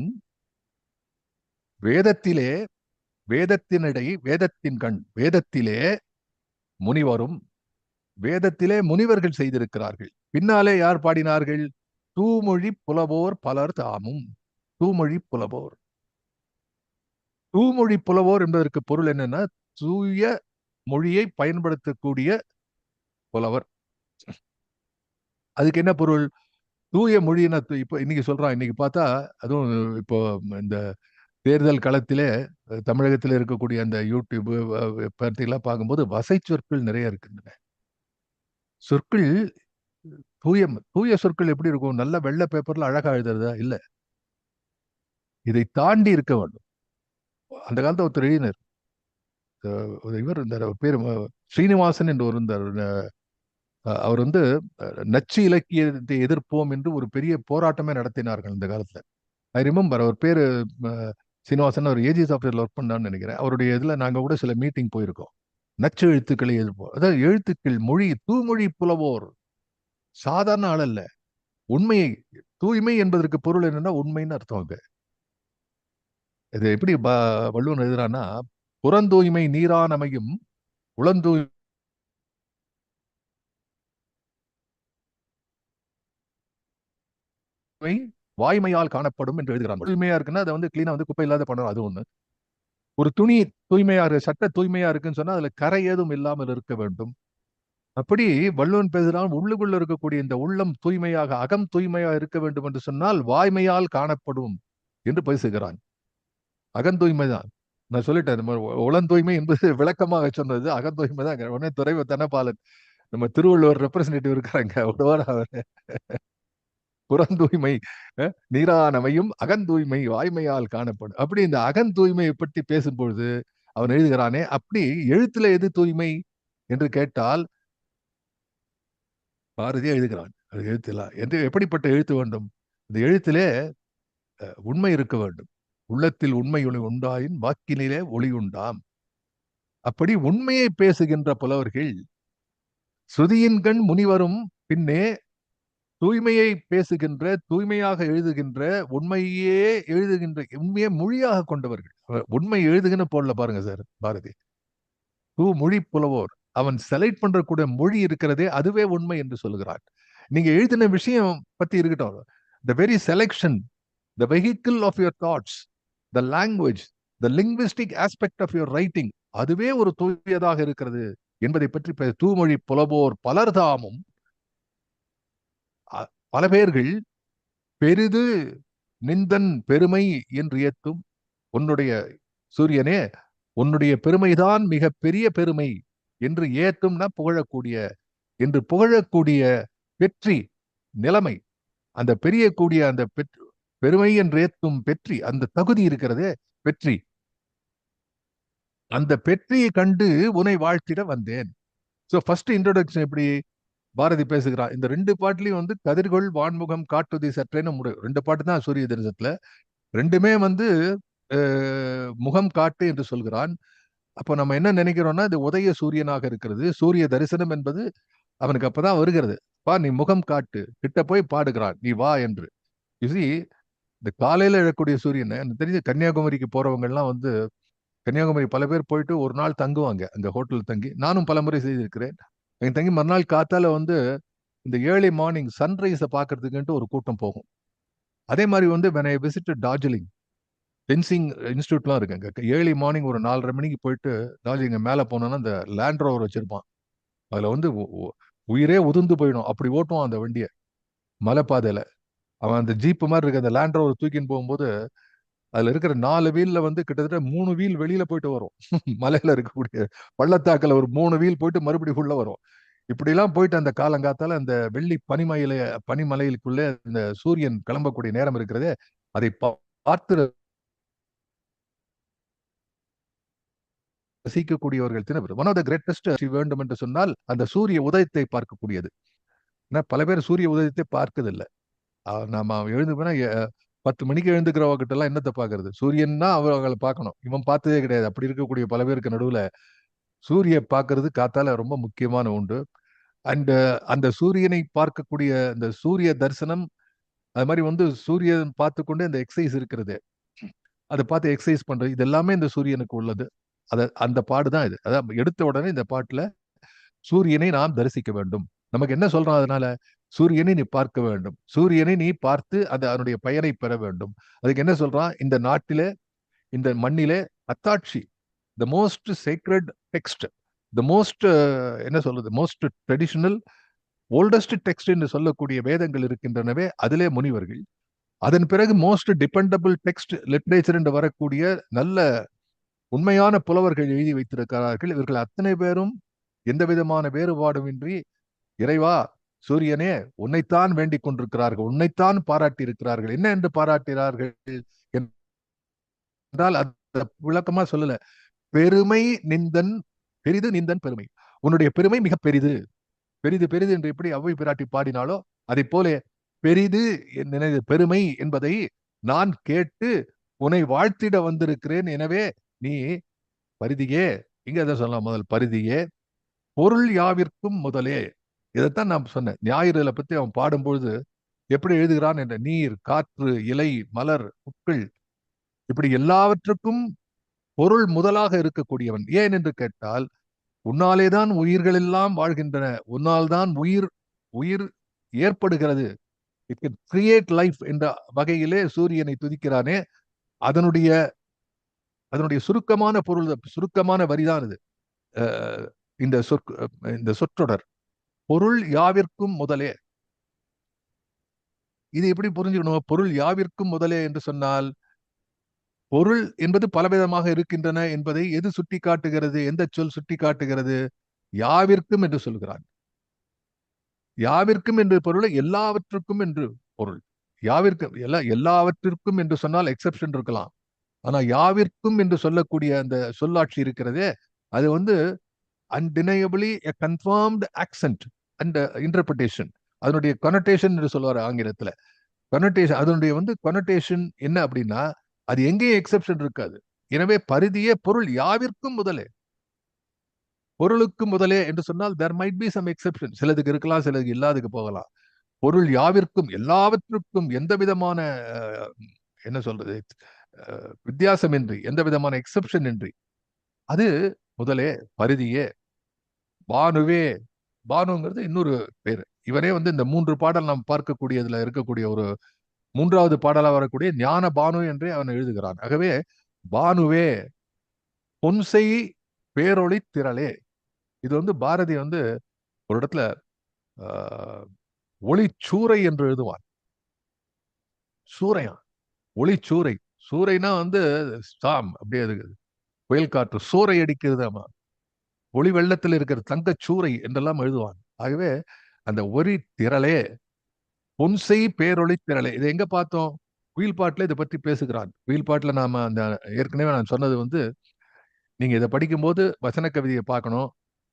வேதத்திலே, வேதத்தினிடை வேதத்தின் கண், வேதத்திலே முனிவரும், வேதத்திலே முனிவர்கள் செய்திருக்கிறார்கள். பின்னாலே யார் பாடினார்கள்? தூமொழி புலவோர் பலர் தாமும். தூமொழி புலவோர். தூமொழி புலவோர் என்பதற்கு பொருள் என்னன்னா, தூய மொழியை பயன்படுத்தக்கூடிய புலவர். அதுக்கு என்ன பொருள்? தூய மொழியின இப்ப இன்னைக்கு சொல்றான். இன்னைக்கு பார்த்தா அதுவும் இப்போ இந்த தேர்தல் களத்திலே தமிழகத்தில் இருக்கக்கூடிய அந்த யூடியூப் பத்திலாம் பார்க்கும்போது வசை சொற்கள் நிறைய இருக்கின்றன. சொற்கள் தூய தூய சொற்கள் எப்படி இருக்கும்? நல்ல வெள்ளை பேப்பர்ல அழகா எழுதுறதா? இல்ல. இதை தாண்டி இருக்க வேண்டும். அந்த காலத்துல ஒருத்தர் எழுதினார். இவர் இந்த பேர் ஸ்ரீனிவாசன் என்று ஒரு இருந்தார். அவர் வந்து நச்சு இலக்கியத்தை எதிர்ப்போம் என்று ஒரு பெரிய போராட்டமே நடத்தினார்கள் இந்த காலத்துல. ஐ ரிமெம்பர் அவர் பேரு சீனிவாசன். அவர் ஏஜி சாஃப்ட்வேர்ல ஒர்க் பண்ணான்னு நினைக்கிறேன். அவருடைய இதுல நாங்க கூட சில மீட்டிங் போயிருக்கோம். நச்சு எழுத்துக்களை எதிர்ப்போம். அதாவது எழுத்துக்கள் மொழி தூமொழி புலவோர் சாதாரண ஆள் அல்ல. உண்மையை, தூய்மை என்பதற்கு பொருள் என்னன்னா உண்மைன்னு அர்த்தம். அது இது எப்படி வள்ளுவன் எழுதுறான்னா, புறந்தூய்மை நீரானமையும் உளந்தூய்மை வாய்மையால் காணப்படும் என்று எழுதுகிறான். தூய்மையா இருக்குன்னா அதை வந்து கிளீனா வந்து குப்பை இல்லாத பண்ணணும். அது ஒண்ணு. ஒரு துணி தூய்மையா இருக்கு, சட்ட தூய்மையா இருக்குன்னு சொன்னா அதுல கரை ஏதும் இல்லாமல் இருக்க வேண்டும். அப்படி வள்ளுவன் பேசுகிறான், உள்ளுக்குள்ள இருக்கக்கூடிய இந்த உள்ளம் தூய்மையாக, அகம் தூய்மையா இருக்க வேண்டும் என்று சொன்னால் வாய்மையால் காணப்படும் என்று பேசுகிறான். அகந்தூய்மை தான். நான் சொல்லிட்டேன், நம்ம உளந்தூய்மை என்பது விளக்கமாக சொன்னது. அகந்தூய்மை தான். உடனே துறைவ தனபாலன் நம்ம திருவள்ளுவர் ரெப்ரசன்டேட்டிவ் இருக்காங்க. புறந்தூய்மை நீரானமையும் அகந்தூய்மை வாய்மையால் காணப்படும். அப்படி இந்த அகந்தூய்மையை பற்றி பேசும்பொழுது அவன் எழுதுகிறானே, அப்படி எழுத்துல எது தூய்மை என்று கேட்டால் பாரதியே எழுதுகிறான். அது எழுத்துலாம் என்று எப்படிப்பட்ட எழுத்து வேண்டும்? இந்த எழுத்திலே உண்மை இருக்க வேண்டும். உள்ளத்தில் உண்மை ஒளி உண்டாயின் வாக்கினிலே ஒளி உண்டாம். அப்படி உண்மையை பேசுகின்ற புலவர்கள் ஸ்ருதியின் கண் முனிவரும் பின்னே தூய்மையை பேசுகின்ற, தூய்மையாக எழுதுகின்ற, உண்மையே எழுதுகின்ற, உண்மையை மொழியாக கொண்டவர்கள். உண்மை எழுதுகின்ற போடல பாருங்க சார் பாரதி. மொழி புலவோர். அவன் செலக்ட் பண்றக்கூடிய மொழி இருக்கிறதே அதுவே உண்மை என்று சொல்லுகிறான். நீங்க எழுதின விஷயம் பத்தி இருக்கட்டும். The very selection, the vehicle of your thoughts, the language, the linguistic aspect of your writing, அதுவே ஒரு தூயதாக இருக்கிறது என்பதை பற்றி தூமொழி புலவோர் பலர்தாமும். பல பேர்கள் பெரிது நிந்தன் பெருமை என்று ஏத்தும் உன்னுடைய சூரியனே, உன்னுடைய பெருமைதான் மிக பெரிய பெருமை என்று ஏத்தும்னா புகழக்கூடிய, என்று புகழக்கூடிய வெற்றி நிலைமை, அந்த பெரிய கூடிய அந்த பெருமை என்று ஏத்தும் வெற்றி, அந்த தகுதி இருக்கிறதே வெற்றி, அந்த வெற்றியை கண்டு உன்னை வாழ்த்திட வந்தேன். ஸோ ஃபர்ஸ்ட் இன்ட்ரோடக்ஷன் எப்படி பாரதி பேசுகிறான். இந்த ரெண்டு பாட்டுலயும் வந்து கதிர்கொள் வான்முகம் காட்டுதி சற்றேன்னு முடியும். ரெண்டு பாட்டு தான் சூரிய தரிசனத்துல, ரெண்டுமே வந்து முகம் காட்டு என்று சொல்கிறான். அப்போ நம்ம என்ன நினைக்கிறோம்னா, இது உதய சூரியனாக இருக்கிறது. சூரிய தரிசனம் என்பது அவனுக்கு அப்பதான் வருகிறது. பா நீ முகம் காட்டு, கிட்ட போய் பாடுகிறான், நீ வா என்று. இது இந்த காலையில எழக்கூடிய சூரியன், எனக்கு தெரிஞ்ச கன்னியாகுமரிக்கு போறவங்க எல்லாம் வந்து, கன்னியாகுமரி பல பேர் போயிட்டு ஒரு நாள் தங்குவாங்க அங்க ஹோட்டல் தங்கி. நானும் பல முறை செய்திருக்கிறேன். அங்க தங்கி மறுநாள் காத்தால வந்து இந்த ஏர்லி மார்னிங் சன்ரைஸை பார்க்கறதுக்குன்ட்டு ஒரு கூட்டம் போகும். அதே மாதிரி வந்து when I visited Darjeeling, fencing இன்ஸ்டியூட்லாம் இருக்கு அங்க. ஏர்லி மார்னிங் ஒரு 4:30 மணிக்கு போயிட்டு டார்ஜிலிங் மேலே போனோம்னா அந்த லேண்ட் ரோவர் வச்சிருப்பான். அதுல வந்து உயிரே உதிர்ந்து போயிடும் அப்படி ஓட்டுவான் அந்த வண்டியை மலைப்பாதையில. அவன் அந்த ஜீப் மாதிரி இருக்க அந்த லேண்ட் ரோவர் தூக்கின்னு போகும்போது அதுல இருக்கிற 4 வீல்ல வந்து கிட்டத்தட்ட 3 வீல் வெளியில போயிட்டு வரும். மலையில இருக்கக்கூடிய பள்ளத்தாக்குல ஒரு 3 வீல் போயிட்டு மறுபடியும் உள்ள வரும். இப்படி எல்லாம் போயிட்டு அந்த காலங்காத்தால அந்த வெள்ளி பனிமலைகளுக்குள்ளே இந்த சூரியன் கிளம்பக்கூடிய நேரம் இருக்கிறதே, அதை பார்த்து ரசிக்கக்கூடியவர்கள் தினவர் ஒன் ஆஃப் த கிரேட்டஸ்ட் வேண்டும் என்று சொன்னால் அந்த சூரிய உதயத்தை பார்க்கக்கூடியது. ஏன்னா பல பேர் சூரிய உதயத்தை பார்க்கதில்லை. நாம எழுந்து போனா 10 மணிக்கு எழுந்துக்கிறவங்க எல்லாம் என்னத்தை பாக்குறது? சூரியன்னா அவங்களை பார்க்கணும். இவன் பார்த்ததே கிடையாது. அப்படி இருக்கக்கூடிய பல பேருக்கு நடுவுல சூரிய பார்க்கறது காத்தால ரொம்ப முக்கியமான உண்டு. அண்ட் அந்த சூரியனை பார்க்கக்கூடிய இந்த சூரிய தரிசனம், அது மாதிரி வந்து சூரியன் பார்த்து கொண்டே இந்த எக்ஸசைஸ் இருக்கிறது, அதை பார்த்து எக்ஸசைஸ் பண்றது, இது எல்லாமே இந்த சூரியனுக்கு உள்ளது. அந்த பாடு தான் இது. அதான் எடுத்த உடனே இந்த பாட்டுல சூரியனை நாம் தரிசிக்க வேண்டும். நமக்கு என்ன சொல்றான் அதனால? சூரியனை நீ பார்க்க வேண்டும், சூரியனை நீ பார்த்து அதனுடைய பயனை பெற வேண்டும். அதுக்கு என்ன சொல்றான்? இந்த நாட்டிலே, இந்த மண்ணிலே அத்தாட்சி, the most sacred text, the most என்ன சொல்றது, மோஸ்ட் ட்ரெடிஷனல் ஓல்டஸ்ட் டெக்ஸ்ட் என்று சொல்லக்கூடிய வேதங்கள் இருக்கின்றனவே, அதிலே முனிவர்கள். அதன் பிறகு மோஸ்ட் டிபெண்டபிள் டெக்ஸ்ட் லிட்ரேச்சர் என்று வரக்கூடிய நல்ல உண்மையான புலவர்கள் எழுதி வைத்திருக்கிறார்கள். இவர்கள் அத்தனை பேரும் எந்த விதமான வேறுபாடுமின்றி, இறைவா சூரியனே உன்னைத்தான் வேண்டிக் கொண்டிருக்கிறார்கள், உன்னைத்தான் பாராட்டி இருக்கிறார்கள். என்ன என்று பாராட்டினார்கள் என்றால் அந்த விளக்கமா சொல்லல. பெருமை நிந்தன், பெரிது நிந்தன் பெருமை, உன்னுடைய பெருமை மிக பெரிது, பெரிது பெரிது என்று எப்படி அவ்வை பிராட்டி பாடினாலோ அதை போல பெரிது நினைவு பெருமை என்பதை நான் கேட்டு உன்னை வாழ்த்திட வந்திருக்கிறேன். எனவே நீ பரிதியே, இங்க எதை சொல்லலாம், முதல் பரிதியே பொருள் யாவிற்கும் முதலே. இதைத்தான் நான் சொன்னேன். ஞாயிறுல பத்தி அவன் பாடும்பொழுது எப்படி எழுதுகிறான் என்ற, நீர் காற்று இலை மலர் புட்கள் இப்படி எல்லாவற்றுக்கும் பொருள் முதலாக இருக்கக்கூடியவன். ஏன் என்று கேட்டால், உன்னாலேதான் உயிர்கள் எல்லாம் வாழ்கின்றன, உன்னால் தான் உயிர் உயிர் ஏற்படுகிறது. இட் கேன் கிரியேட் லைஃப் என்ற வகையிலே சூரியனை துதிக்கிறானே, அதனுடைய அதனுடைய சுருக்கமான பொருள், சுருக்கமான வரிதான் இது. இந்த இந்த சொற்றொடர் பொருள் யாவிற்கும் முதலே. இது எப்படி புரிஞ்சுக்கணும்? பொருள் யாவிற்கும் முதலே என்று சொன்னால், பொருள் என்பது பலவிதமாக இருக்கின்றன என்பதை எது சுட்டி காட்டுகிறது? எந்த சொல் சுட்டி காட்டுகிறது? யாவிற்கும் என்று சொல்கிறான். யாவிற்கும் என்று பொருள் எல்லாவற்றுக்கும் என்று பொருள். யாவிற்கும் எல்லாவற்றிற்கும் என்று சொன்னால் எக்ஸெப்ஷன் இருக்கலாம். ஆனா யாவிற்கும் என்று சொல்லக்கூடிய அந்த சொல்லாட்சி இருக்கிறதே, அது வந்து அன்டினையபிளி எ கன்ஃபார்ம்டு ஆக்சென்ட் அண்ட் இன்டர்பிரிட்டேஷன். அதனுடைய கொனோட்டேஷன் என்று சொல்லுவார் ஆங்கிலத்துல. கொனோட்டேஷன், அதனுடைய வந்து கொனோட்டேஷன் என்ன அப்படின்னா, அது எங்கேயும் எக்ஸெப்ஷன் இருக்காது. எனவே பரிதியே பொருள் யாவிற்கும் முதலே. பொருளுக்கு முதலே என்று சொன்னால் there might be some exception. சிலதுக்கு இருக்கலாம், சிலதுக்கு இல்லாதுக்கு போகலாம். பொருள் யாவிற்கும் எல்லாவற்றுக்கும் எந்த விதமான என்ன சொல்றது, வித்தியாசமின்றி, எந்த விதமான எக்ஸெப்ஷன் இன்றி, அது முதலே பரிதியே பானுவே. பானுங்கிறது இன்னொரு பேரு. இவரே வந்து இந்த 3 பாடல் நாம் பார்க்கக்கூடியதுல இருக்கக்கூடிய ஒரு 3வது பாடலா வரக்கூடிய ஞான பானு என்றே அவன் எழுதுகிறான். ஆகவே பானுவே பொன்செய் பேரொளி திரளே. இது வந்து பாரதி வந்து ஒரு இடத்துல ஒளி சூறை என்று எழுதுவான். சூறையான் ஒளிச்சூறை. சூறைனா வந்து ஸ்டாம், அப்படியே அது புயல் காற்று சூறை அடிக்கிறது. ஆமா, ஒளி வெள்ளத்தில் இருக்கிற தங்கச்சூறை என்றெல்லாம் எழுதுவான். ஆகவே அந்த ஒரி திரளே, பொன்செய் பேரொளி திரளே, இதை எங்க பார்த்தோம்? குயில் பாட்டுல இதை பற்றி பேசுகிறான். குயில் பாட்டுல நாம அந்த ஏற்கனவே நான் சொன்னது வந்து, நீங்க இதை படிக்கும்போது வசன கவிதையை பார்க்கணும்,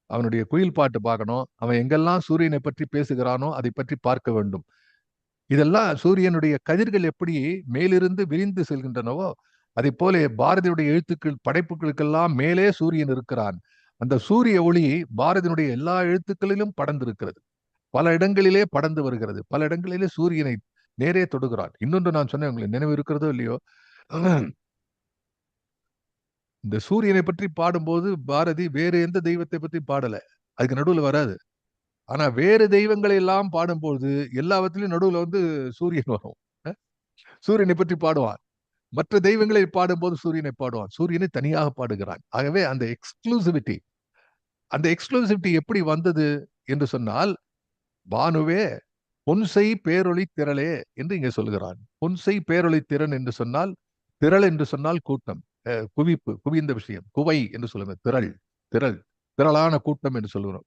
அவனுடைய குயில் பாட்டு பார்க்கணும், அவன் எங்கெல்லாம் சூரியனை பற்றி பேசுகிறானோ அதை பற்றி பார்க்க வேண்டும். இதெல்லாம் சூரியனுடைய கதிர்கள் எப்படி மேலிருந்து விரிந்து செல்கின்றனவோ அதை போல பாரதியுடைய எழுத்துக்கள் படைப்புகளுக்கெல்லாம் மேலே சூரியன் இருக்கிறான். அந்த சூரிய ஒளி பாரதியினுடைய எல்லா எழுத்துக்களிலும் படர்ந்திருக்கிறது, பல இடங்களிலே படர்ந்து வருகிறது, பல இடங்களிலே சூரியனை நேரே தொடுகிறான். இன்னொன்று நான் சொன்னேன், உங்களுக்கு நினைவு இருக்கிறதோ இல்லையோ, இந்த சூரியனை பற்றி பாடும்போது பாரதி வேறு எந்த தெய்வத்தை பற்றி பாடல, அதுக்கு நடுவில் வராது. ஆனா வேறு தெய்வங்களை எல்லாம் பாடும்போது எல்லாவற்றிலும் நடுவுல வந்து சூரியன் வரும். சூரியனை பற்றி பாடுவான். மற்ற தெய்வங்களை பாடும்போது சூரியனை பாடுவான், சூரியனை தனியாக பாடுகிறான். ஆகவே அந்த எக்ஸ்க்ளூசிவிட்டி எப்படி வந்தது என்று சொன்னால், பானுவே பொன்சை பேரொளி திரளே என்று இங்கே சொல்கிறான். பொன்சை பேரொளி திறன் என்று சொன்னால், திரள் என்று சொன்னால் கூட்டம், குவிப்பு, குவிந்த விஷயம். குவை என்று சொல்லுங்க, திரள், திரள், திரளான கூட்டம் என்று சொல்கிறோம்.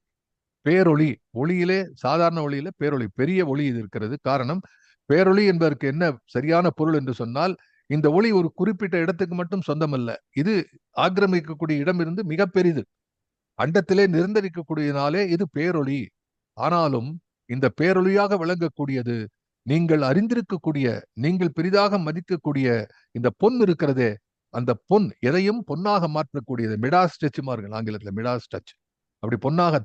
பேரொளி, ஒளியிலே சாதாரண ஒளியில பேரொளி, பெரிய ஒளி இது இருக்கிறது. காரணம், பேரொளி என்பதற்கு என்ன சரியான பொருள் என்று சொன்னால், இந்த ஒளி ஒரு குறிப்பிட்ட இடத்துக்கு மட்டும் சொந்தமல்ல, இது ஆக்கிரமிக்கக்கூடிய இடம் இருந்து மிக பெரிது, அண்டத்திலே நிரந்தரிக்கக்கூடியனாலே இது பேரொளி. ஆனாலும் இந்த பேரொளியாக விளங்கக்கூடியது நீங்கள் அறிந்திருக்கக்கூடிய, நீங்கள் பெரிதாக மதிக்கக்கூடிய இந்த பொன் இருக்கிறதே, அந்த பொன் எதையும் பொன்னாக மாற்றக்கூடியது. மிடாஸ் டச் மார்கள் ஆங்கிலத்தில், மிடாஸ் டச். அப்படி பொன்னாக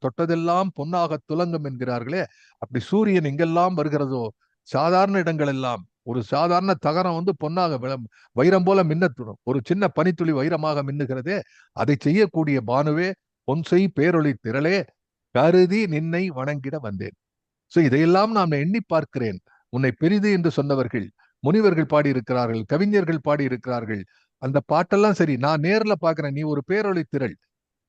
தொட்டதெல்லாம் பொன்னாக துலங்கும் என்கிறார்களே, அப்படி சூரியன் எங்கெல்லாம் வருகிறதோ சாதாரண இடங்கள் எல்லாம், ஒரு சாதாரண தகரம் வந்து பொன்னாக வைரம் போல மின்னத்துடும். ஒரு சின்ன பனித்துளி வைரமாக மின்னுகிறதே, அதை செய்யக்கூடிய பானுவே பொன்செய் பேரொளி திரளே, கருதி நின்னை வணங்கிட வந்தேன். சோ இதையெல்லாம் நான் எண்ணி பார்க்கிறேன். உன்னை பெரிது என்று சொன்னவர்கள் முனிவர்கள் பாடியிருக்கிறார்கள், கவிஞர்கள் பாடியிருக்கிறார்கள். அந்த பாட்டெல்லாம் சரி, நான் நேர்ல பாக்குறேன், நீ ஒரு பேரொளி திரள்.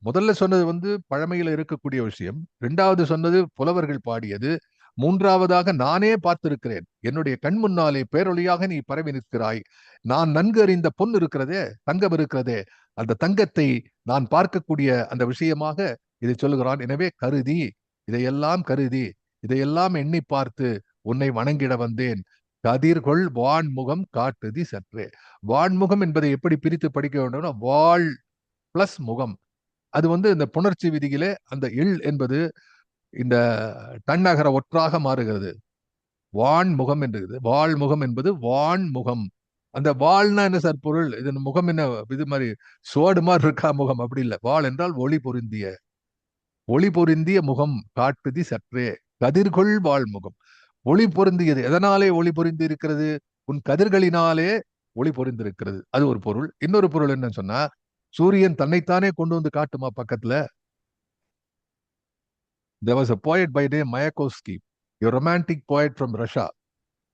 முதல்ல சொன்னது வந்து பழமையில இருக்கக்கூடிய விஷயம், இரண்டாவது சொன்னது புலவர்கள் பாடியது, மூன்றாவதாக நானே பார்த்திருக்கிறேன், என்னுடைய கண் முன்னாலே பேரொளியாக நீ பரவி நிற்கிறாய். நான் நன்கு அறிந்த பொன் இருக்கிறதே, தங்கம் இருக்கிறதே, அந்த தங்கத்தை நான் பார்க்கக்கூடிய அந்த விஷயமாக இதை சொல்லுகிறான். எனவே கருதி, இதையெல்லாம் கருதி, இதையெல்லாம் எண்ணி பார்த்து உன்னை வணங்கிட வந்தேன். கதிர்கொள் வான்முகம் காட்டுதி சற்றே. வான்முகம் என்பதை எப்படி பிரித்து படிக்க வேண்டும்னா, வாழ் பிளஸ் முகம். அது வந்து இந்த புணர்ச்சி விதியிலே அந்த இல் என்பது இந்த தன்னகர ஒற்றாக மாறுகிறது. வான்முகம் என்று, வாழ்முகம் என்பது வான்முகம். அந்த வாழ்னா என்ன சார் பொருள்? இது முகம் என்ன இது மாதிரி சோடு மாதிரி இருக்கா முகம்? அப்படி இல்லை. வாழ் என்றால் ஒளி பொருந்திய, ஒளி பொருந்திய முகம் காட்டுதி சற்றே. கதிர்கொள் வாழ்முகம், ஒளி பொருந்தியது. எதனாலே ஒளி பொருந்தி இருக்கிறது? உன் கதிர்களினாலே ஒளி பொருந்திருக்கிறது. அது ஒரு பொருள். இன்னொரு பொருள் என்ன சொன்னா, சூரியன் தன்னைத்தானே கொண்டு வந்து காட்டுமா பக்கத்துல. There was a poet by name Mayakovsky, a romantic poet from Russia.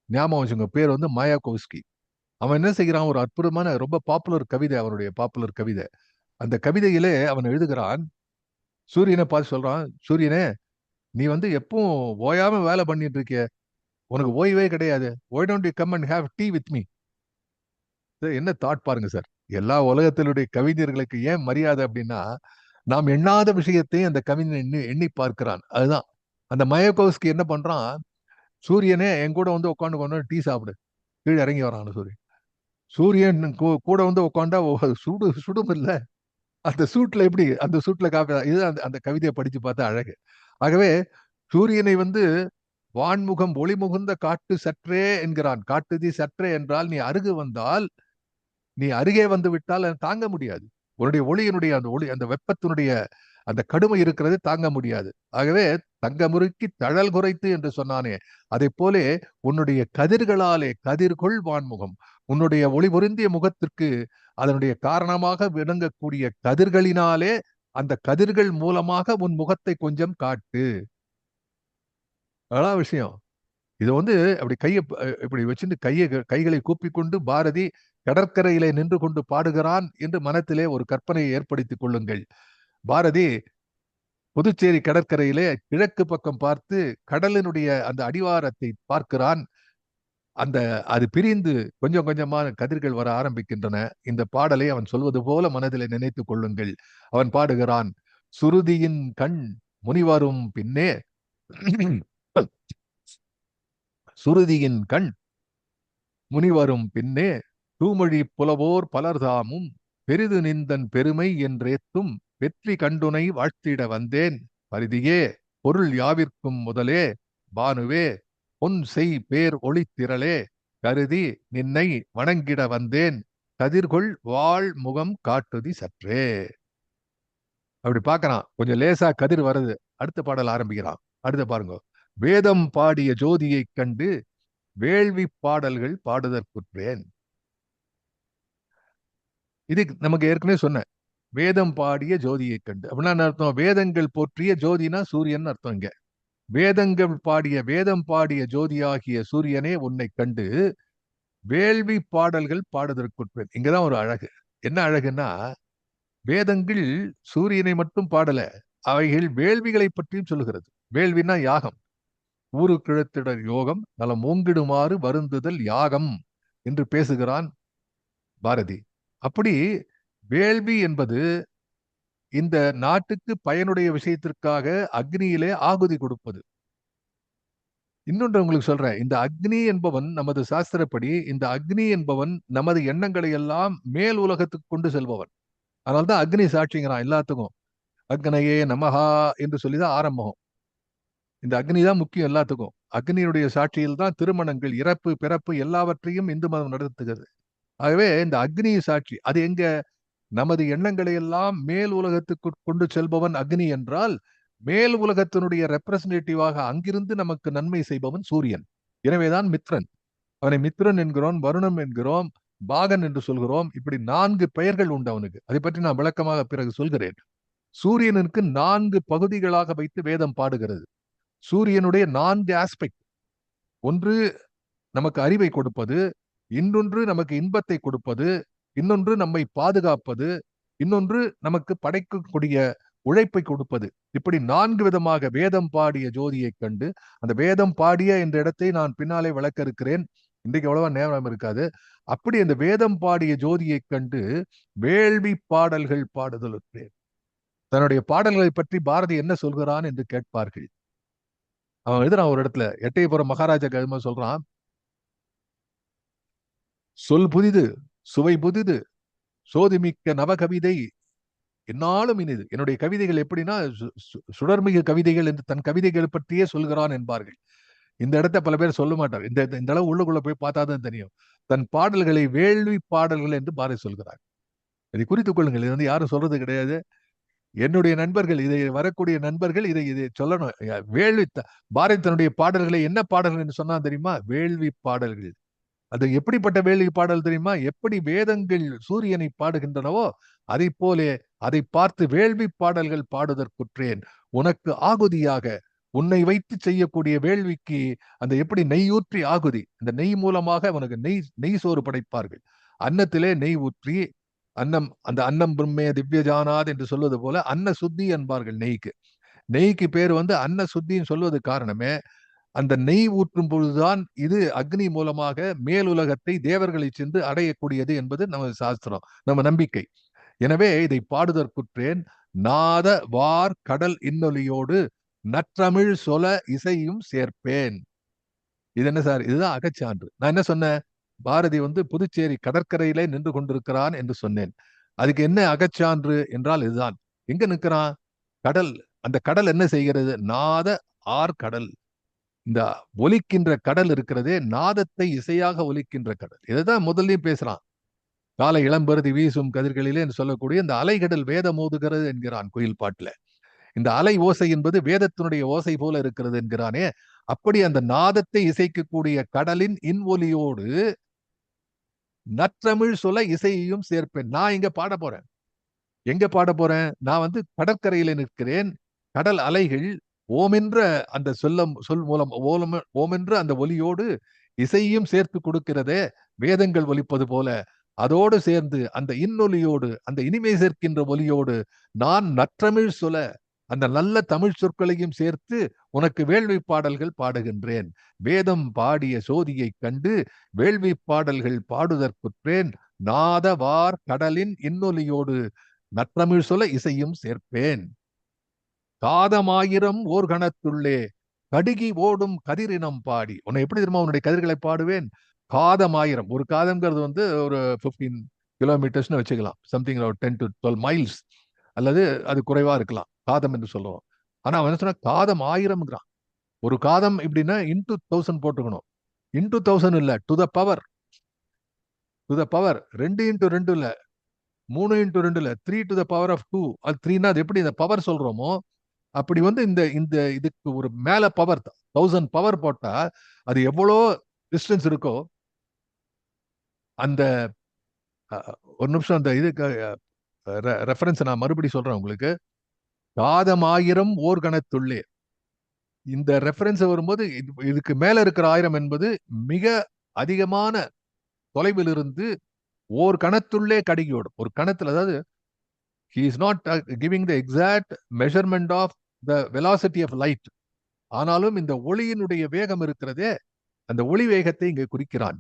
ஞாபகம் வச்சுங்க, பேர் வந்து மாயாகோவ்ஸ்கி. அவன் என்ன செய்கிறான், ஒரு அற்புதமான ரொம்ப பாப்புலர் கவிதை, அவனுடைய பாப்புலர் கவிதை. அந்த கவிதையிலே அவன் எழுதுகிறான், சூரியனை பார்த்து சொல்றான், சூரியனே நீ வந்து எப்பவும் ஓயாம வேலை பண்ணிட்டு இருக்கிய, உனக்கு ஓய்வே கிடையாது. Why don't you come and have tea with me? என்ன தாட் பாருங்க சார். எல்லா உலகத்தினுடைய கவிஞர்களுக்கு ஏன் மரியாதை அப்படின்னா, நாம் எண்ணாத விஷயத்தை அந்த கவிஞன் எண்ணி எண்ணி பார்க்கிறான். அதுதான் அந்த மயக்கோஸ்கி என்ன பண்றான், சூரியனே என் கூட வந்து உட்காந்து கொண்டு டீ சாப்பிடு. கீழே இறங்கி வரான் சூரியன். சூரியன் கூட வந்து உட்காண்டா சுடு சுடும் இல்ல, அந்த சூட்ல எப்படி, அந்த சூட்ல காப்பி. இது அந்த கவிதையை படிச்சு பார்த்தா அழகு. ஆகவே சூரியனை வந்து வான்முகம் ஒளி முகுந்த காட்டு சற்றே என்கிறான். காட்டுதி சற்றே என்றால் நீ அருகு வந்தால், நீ அருகே வந்து விட்டால் தாங்க முடியாது. உன்னுடைய ஒளியினுடைய அந்த ஒளி, அந்த வெப்பத்தினுடைய அந்த கடுமை இருக்கிறது, தாங்க முடியாது. ஆகவே தங்கமுறுக்கி தழல் குறைத்து என்று சொன்னானே, அதை போலே உன்னுடைய கதிர்களாலே கதிர்கொள் வான்முகம், உன்னுடைய ஒளி பொருந்திய முகத்திற்கு அதனுடைய காரணமாக விளங்கக்கூடிய கதிர்களினாலே, அந்த கதிர்கள் மூலமாக உன் முகத்தை கொஞ்சம் காட்டு. அதான் விஷயம். இது வந்து அப்படி கையை இப்படி வச்சுட்டு கைகளை கூப்பிக்கொண்டு பாரதி கடற்கரையிலே நின்று கொண்டு பாடுகிறான் என்று மனத்திலே ஒரு கற்பனையை ஏற்படுத்திக் கொள்ளுங்கள். பாரதி புதுச்சேரி கடற்கரையிலே கிழக்கு பக்கம் பார்த்து கடலினுடைய அந்த அடிவாரத்தை பார்க்கிறான். அந்த அது பிரிந்து கொஞ்சம் கொஞ்சமா கதிர்கள் வர ஆரம்பிக்கின்றன. இந்த பாடலை அவன் சொல்வது போல மனதிலே நினைத்துக் கொள்ளுங்கள். அவன் பாடுகிறான், சுருதியின் கண் முனிவரும் பின்னே சுருதியின் கண் முனிவரும் பின்னே தூமொழி புலவோர் பலர்தாமும் பெரிது நிந்தன் பெருமை என்றேத்தும் வெற்றி கண்டுனை வாழ்த்திட வந்தேன் பரிதியே பொருள் யாவிற்கும் முதலே பானுவே பொன் செய் பேர் ஒளித்திரளே கருதி நின்னை வணங்கிட வந்தேன் கதிர்கொள் வாழ் முகம் காட்டுதி சற்றே. அப்படி பார்க்கறான், கொஞ்சம் லேசா கதிர் வருது. அடுத்த பாடல் ஆரம்பிக்கிறான். அடுத்த பாருங்க, வேதம் பாடிய ஜோதியைக் கண்டு வேள்வி பாடல்கள் பாடுதற்குற்றேன். இது நமக்கு ஏற்கனவே சொன்னேன். வேதம் பாடிய ஜோதியைக் கண்டு அப்படின்னா என்ன அர்த்தம்? வேதங்கள் போற்றிய ஜோதினா சூரியன் அர்த்தம். இங்க வேதம் பாடிய ஜோதியாகிய சூரியனே உன்னை கண்டு வேள்வி பாடல்கள் பாடுதற்குற்றேன். இங்கதான் ஒரு அழகு. என்ன அழகுன்னா, வேதங்கள் சூரியனை மட்டும் பாடல, அவைகள் வேள்விகளை பற்றியும் சொல்லுகிறது. வேள்வினா யாகம். ஊரு கிழத்திடர் யோகம் நலம் ஓங்கிடுமாறு வருந்துதல் யாகம் என்று பேசுகிறான் பாரதி. அப்படி வேள்வி என்பது இந்த நாட்டுக்கு பயனுடைய விஷயத்திற்காக அக்னியிலே ஆகுதி கொடுப்பது. இன்னொன்று உங்களுக்கு சொல்றேன், இந்த அக்னி என்பவன் நமது சாஸ்திரப்படி இந்த அக்னி என்பவன் நமது எண்ணங்களை எல்லாம் மேல் உலகத்துக்கு கொண்டு செல்பவன். அதனால்தான் அக்னி சாட்சிங்கிறான் எல்லாத்துக்கும். அக்னையே நமஹா என்று சொல்லிதான் ஆரம்பம். இந்த அக்னி தான் முக்கியம் எல்லாத்துக்கும். அக்னியுடைய சாட்சியில் தான் திருமணங்கள், இறப்பு, பிறப்பு எல்லாவற்றையும் இந்து மதம் நடத்துகிறது. ஆகவே இந்த அக்னி சாட்சி அது எங்க? நமது எண்ணங்களை எல்லாம் மேல் உலகத்துக்கு கொண்டு செல்பவன் அக்னி என்றால், மேல் உலகத்தினுடைய ரெப்ரசன்டேட்டிவாக அங்கிருந்து நமக்கு நன்மை செய்பவன் சூரியன். எனவேதான் மித்ரன். அவனை மித்ரன் என்கிறோம், வருணம் என்கிறோம், பாகன் என்று சொல்கிறோம். இப்படி 4 பெயர்கள் உண்டு அவனுக்கு. அதை பற்றி நான் விளக்கமாக பிறகு சொல்கிறேன். சூரியனுக்கு 4 பகுதிகளாக வைத்து வேதம் பாடுகிறது. சூரியனுடைய 4 ஆஸ்பெக்ட். ஒன்று நமக்கு அறிவை கொடுப்பது, இன்னொன்று நமக்கு இன்பத்தை கொடுப்பது, இன்னொன்று நம்மை பாதுகாப்பது, இன்னொன்று நமக்கு படைக்கக்கூடிய உழைப்பை கொடுப்பது. இப்படி 4 விதமாக வேதம் பாடிய ஜோதியைக் கண்டு, அந்த வேதம் பாடிய என்ற இடத்தை நான் பின்னாலே விளக்க இருக்கிறேன். இன்றைக்கு அவ்வளவா நேரம் இருக்காது. அப்படி அந்த வேதம் பாடிய ஜோதியைக் கண்டு வேள்வி பாடல்கள் பாடுதலுற்றேன். தன்னுடைய பாடல்களை பற்றி பாரதி என்ன சொல்கிறான் என்று கேட்பார்கள். அவன் எழுதுறான் ஒரு இடத்துல, எட்டயபுரம் மகாராஜா கரும சொல்றான், சொல் புதிது, சுவை புதிது, சோதிமிக்க நவகவிதை என்னாலும் இனிது. என்னுடைய கவிதைகள் எப்படின்னா சுடர்மிகு கவிதைகள் என்று தன் கவிதைகள் பற்றியே சொல்கிறான் என்பார்கள். இந்த இடத்த பல பேர் சொல்ல மாட்டார். இந்த அளவு உள்ளுக்குள்ள போய் பார்த்தாதான் தெரியும். தன் பாடல்களை வேள்வி பாடல்கள் என்று பாரதி சொல்கிறார். இதை குறித்துக் கொள்ளுங்கள். இது வந்து யாரும் சொல்றது கிடையாது. என்னுடைய நண்பர்கள், இதை வரக்கூடிய நண்பர்கள் இதை சொல்லணும். வேள்வி பாரதி தன்னுடைய பாடல்களை என்ன பாடல்கள் என்று சொன்னா தெரியுமா? வேள்வி பாடல்கள். அது எப்படிப்பட்ட வேள்வி பாடல் தெரியுமா? எப்படி வேதங்கள் சூரியனை பாடுகின்றனவோ அதை போலே அதை பார்த்து வேள்வி பாடல்கள் பாடுதற்குற்றேன். உனக்கு ஆகுதியாக உன்னை வைத்து செய்யக்கூடிய வேள்விக்கு அந்த எப்படி நெய்யூற்றி ஆகுதி, இந்த நெய் மூலமாக உனக்கு நெய் சோறு படைப்பார்கள். அன்னத்திலே நெய் ஊற்றி அன்னம், அந்த அன்னம் பிரம்மே திவ்யஜானாத் என்று சொல்வது போல அன்ன சுத்தி என்பார்கள் நெய்க்கு. நெய்க்கு பேர் வந்து அன்ன சுத்தின்னு சொல்வது காரணமே, அந்த நெய் ஊற்றும் பொழுதுதான் இது அக்னி மூலமாக மேலுலகத்தை தேவர்களை சென்று அடையக்கூடியது என்பது நம்ம சாஸ்திரம், நம்ம நம்பிக்கை. எனவே இதை பாடுதற்குற்றேன். நாத வார் கடல் இன்னொலியோடு நற்றமிழ் சொல இசையும் சேர்ப்பேன். இது என்ன சார்? இதுதான் அகச்சான்று. நான் என்ன சொன்னேன்? பாரதி வந்து புதுச்சேரி கடற்கரையிலே நின்று கொண்டிருக்கிறான் என்று சொன்னேன். அதுக்கு என்ன அகச்சான்று என்றால் இதுதான். எங்க நிற்கிறான்? கடல். அந்த கடல் என்ன செய்கிறது? நாத ஆர் கடல். இந்த ஒலிக்கின்ற கடல் இருக்கிறதே, நாதத்தை இசையாக ஒலிக்கின்ற கடல். இதைதான் முதல்லயும் பேசுறான். காலை இளம்பருதி வீசும் கதிர்களிலே என்று சொல்லக்கூடிய இந்த அலைகடல் வேதம் ஓதுகிறது என்கிறான் குயில் பாட்டுல. இந்த அலை ஓசை என்பது வேதத்தினுடைய ஓசை போல இருக்கிறது என்கிறானே. அப்படி அந்த நாதத்தை இசைக்கக்கூடிய கடலின் இன்ஒலியோடு நற்றமிழ் சொல்ல இசையையும் சேர்ப்பேன். நான் இங்க பாட போறேன். எங்க பாட போறேன்? நான் வந்து கடற்கரையில நிற்கிறேன். கடல் அலைகள் ஓமென்ற அந்த சொல் மூலம் ஓமென்ற அந்த ஒலியோடு இசையும் சேர்த்து கொடுக்கிறதே, வேதங்கள் ஒலிப்பது போல. அதோடு சேர்ந்து அந்த இன்னொலியோடு, அந்த இனிமை சேர்க்கின்ற ஒலியோடு நான் நற்றமிழ் சொல்ல அந்த நல்ல தமிழ் சொற்களையும் சேர்த்து உனக்கு வேள்வி பாடல்கள் பாடுகின்றேன். வேதம் பாடிய சோதியை கண்டு வேள்வி பாடல்கள் பாடுதற்குற்றேன். நாதவார் கடலின் இன்னொலியோடு நற்றமிழ் சொல இசையும் சேர்ப்பேன். காதமாயிரம் ஓர் கணத்துள்ளே கடுகி ஓடும் கதிரினம் பாடி. உன்னை எப்படி தெரியுமா உன்னுடைய கதிர்களை பாடுவேன்? காதமாயிரம், ஒரு காதம்ங்கிறது வந்து ஒரு 15 கிலோமீட்டர்ஸ்னு வச்சுக்கலாம். சம்திங் ஒரு 10 to 12 மைல்ஸ், அல்லது அது குறைவா இருக்கலாம் காதம் என்று சொல்லுவோம். ஆனா அவன் என்ன சொன்னா காதம் 1000ங்கிறான். ஒரு காதம் இப்படின்னா இன்டூ 1000 போட்டுக்கணும். இன்டூ 1000 இல்ல, to the power. To the power 2 into 2 இல்ல, 3 into 2 இல்ல, 3 to the power of 2. அது 3னா அது எப்படி இந்த பவர் சொல்றோமோ அப்படி வந்து இந்த இந்த இதுக்கு ஒரு மேல பவர் 1000 பவர் போட்டா அது எவ்வளோ டிஸ்டன்ஸ் இருக்கோ அந்த ஒரு நிமிஷம் அந்த இதுக்கு ரெஃபரன்ஸ் நான் மறுபடி சொல்றேன் உங்களுக்கு. காதமாயிரம் ஓர் கணத்துள்ளே, இந்த ரெஃபரன்ஸ் வரும்போது இதுக்கு மேல இருக்கிற 1000 என்பது மிக அதிகமான தொலைவில் இருந்து ஓர் கணத்துள்ளே கடுகியோடும். ஒரு கணத்துல, அதாவது he is not giving the exact measurement of the velocity of light. ஆனாலும் இந்த ஒளியினுடைய வேகம் இருக்கிறதே, அந்த ஒளி வேகத்தை இங்கே குறிக்கிறான்.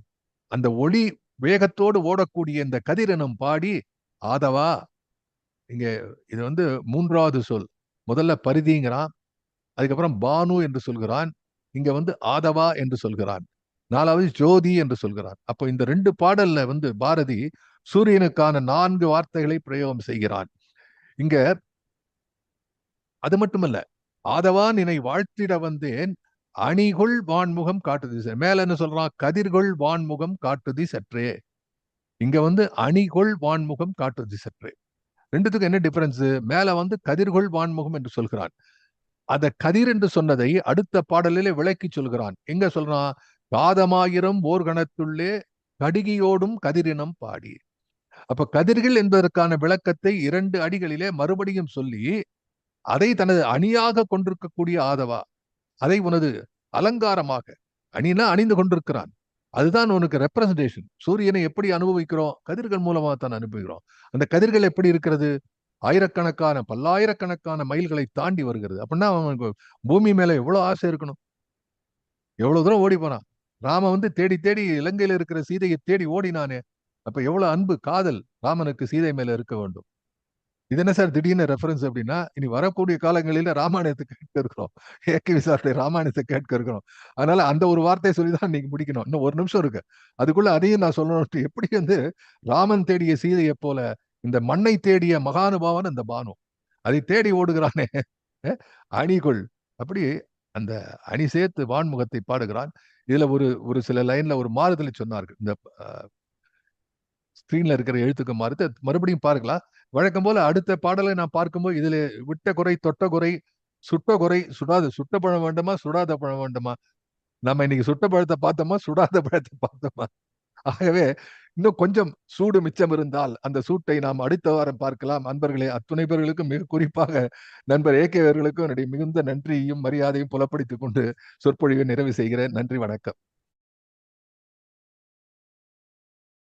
அந்த ஒளி வேகத்தோடு ஓடக்கூடிய இந்த கதிரனம் பாடி ஆதவா. இங்க இது வந்து மூன்றாவது சொல். முதல்ல பரிதிங்கிறான், அதுக்கப்புறம் பானு என்று சொல்கிறான், இங்க வந்து ஆதவா என்று சொல்கிறான், நாலாவது ஜோதி என்று சொல்கிறான். அப்போ இந்த 2 பாடல்ல வந்து பாரதி சூரியனுக்கான 4 வார்த்தைகளை பிரயோகம் செய்கிறான். இங்க அது மட்டுமல்ல, ஆதவா நினை வாழ்த்திட வந்தேன் அணிகொள் வான்முகம் காட்டுதி. மேல என்ன சொல்றான்? கதிர்கொள் வான்முகம் காட்டுதி சற்றே. இங்க வந்து அணிகொள் வான்முகம் காட்டுதி சற்றே. ரெண்டுத்துக்கும் என்ன டிஃபரன்ஸ்? மேல வந்து கதிர்கொள் வான்முகம் என்று சொல்கிறான். அத கதிர் என்று சொன்னதை அடுத்த பாடலிலே விளக்கி சொல்கிறான். எங்க சொல்றான்? காதமாயிரம் ஓர் கணத்துள்ளே கடுகியோடும் கதிரினம் பாடி. அப்ப கதிர்கள் என்பதற்கான விளக்கத்தை 2 அடிகளிலே மறுபடியும் சொல்லி அதை தனது அணியாக கொண்டிருக்கக்கூடிய ஆதவா, அதை உனது அலங்காரமாக, அணினா அணிந்து கொண்டிருக்கிறான், அதுதான் உனக்கு ரெப்ரசன்டேஷன். சூரியனை எப்படி அனுபவிக்கிறோம்? கதிர்கள் மூலமாக தான் அனுபவிக்கிறோம். அந்த கதிர்கள் எப்படி இருக்கிறது? ஆயிரக்கணக்கான பல்லாயிரக்கணக்கான மைல்களை தாண்டி வருகிறது. அப்படின்னா அவனுக்கு பூமி மேல எவ்வளவு ஆசை இருக்கணும், எவ்வளவு தூரம் ஓடி போனான். ராம வந்து தேடி தேடி இலங்கையில இருக்கிற சீதையை தேடி ஓடினானே, அப்ப எவ்வளவு அன்பு காதல் ராமனுக்கு சீதை மேல இருக்க வேண்டும். இது என்ன சார் திடீர்னு ரெஃபரன்ஸ் அப்படின்னா, இனி வரக்கூடிய காலங்களில ராமாயணத்தை கேட்க இருக்கிறோம். ஏகே விசாரத்தை ராமாயணத்தை கேட்க இருக்கிறோம். அதனால அந்த ஒரு வார்த்தையை சொல்லிதான் நீங்க முடிக்கணும். இன்னும் ஒரு நிமிஷம் இருக்கு, அதுக்குள்ள அதையும் நான் சொல்லணும். எப்படி வந்து ராமன் தேடிய சீதையை போல இந்த மண்ணை தேடிய மகானுபாவன் அந்த பானு, அதை தேடி ஓடுகிறானே அணிகொள். அப்படி அந்த அணி சேர்த்து வான்முகத்தை பாடுகிறான். இதுல ஒரு ஒரு சில லைன்ல ஒரு மாறுதலை சொன்னார்கள். இந்த ஸ்கிரீன்ல இருக்கிற எழுத்துக்கு மாறுது, மறுபடியும் பார்க்கலாம். வழக்கம் போல அடுத்த பாடலை நான் பார்க்கும்போது இதுல விட்ட குறை, தொட்ட குறை, சுட்ட குறை, சுடாத சுட்ட பழம் வேண்டுமா, சுடாத பழம் வேண்டுமா? நம்ம இன்னைக்கு சுட்ட பழத்தை பார்த்தோமா, சுடாத பழத்தை பார்த்தோமா? ஆகவே இன்னும் கொஞ்சம் சூடு மிச்சம் இருந்தால் அந்த சூட்டை நாம் அடுத்த வாரம் பார்க்கலாம். அன்பர்களே, அத்துணை பேர்களுக்கும் மிக குறிப்பாக நண்பர் ஏகே அவர்களுக்கும் என்னுடைய மிகுந்த நன்றியையும் மரியாதையும் புலப்படுத்திக் கொண்டு சொற்பொழிவை நிறைவு செய்கிறேன். நன்றி, வணக்கம்.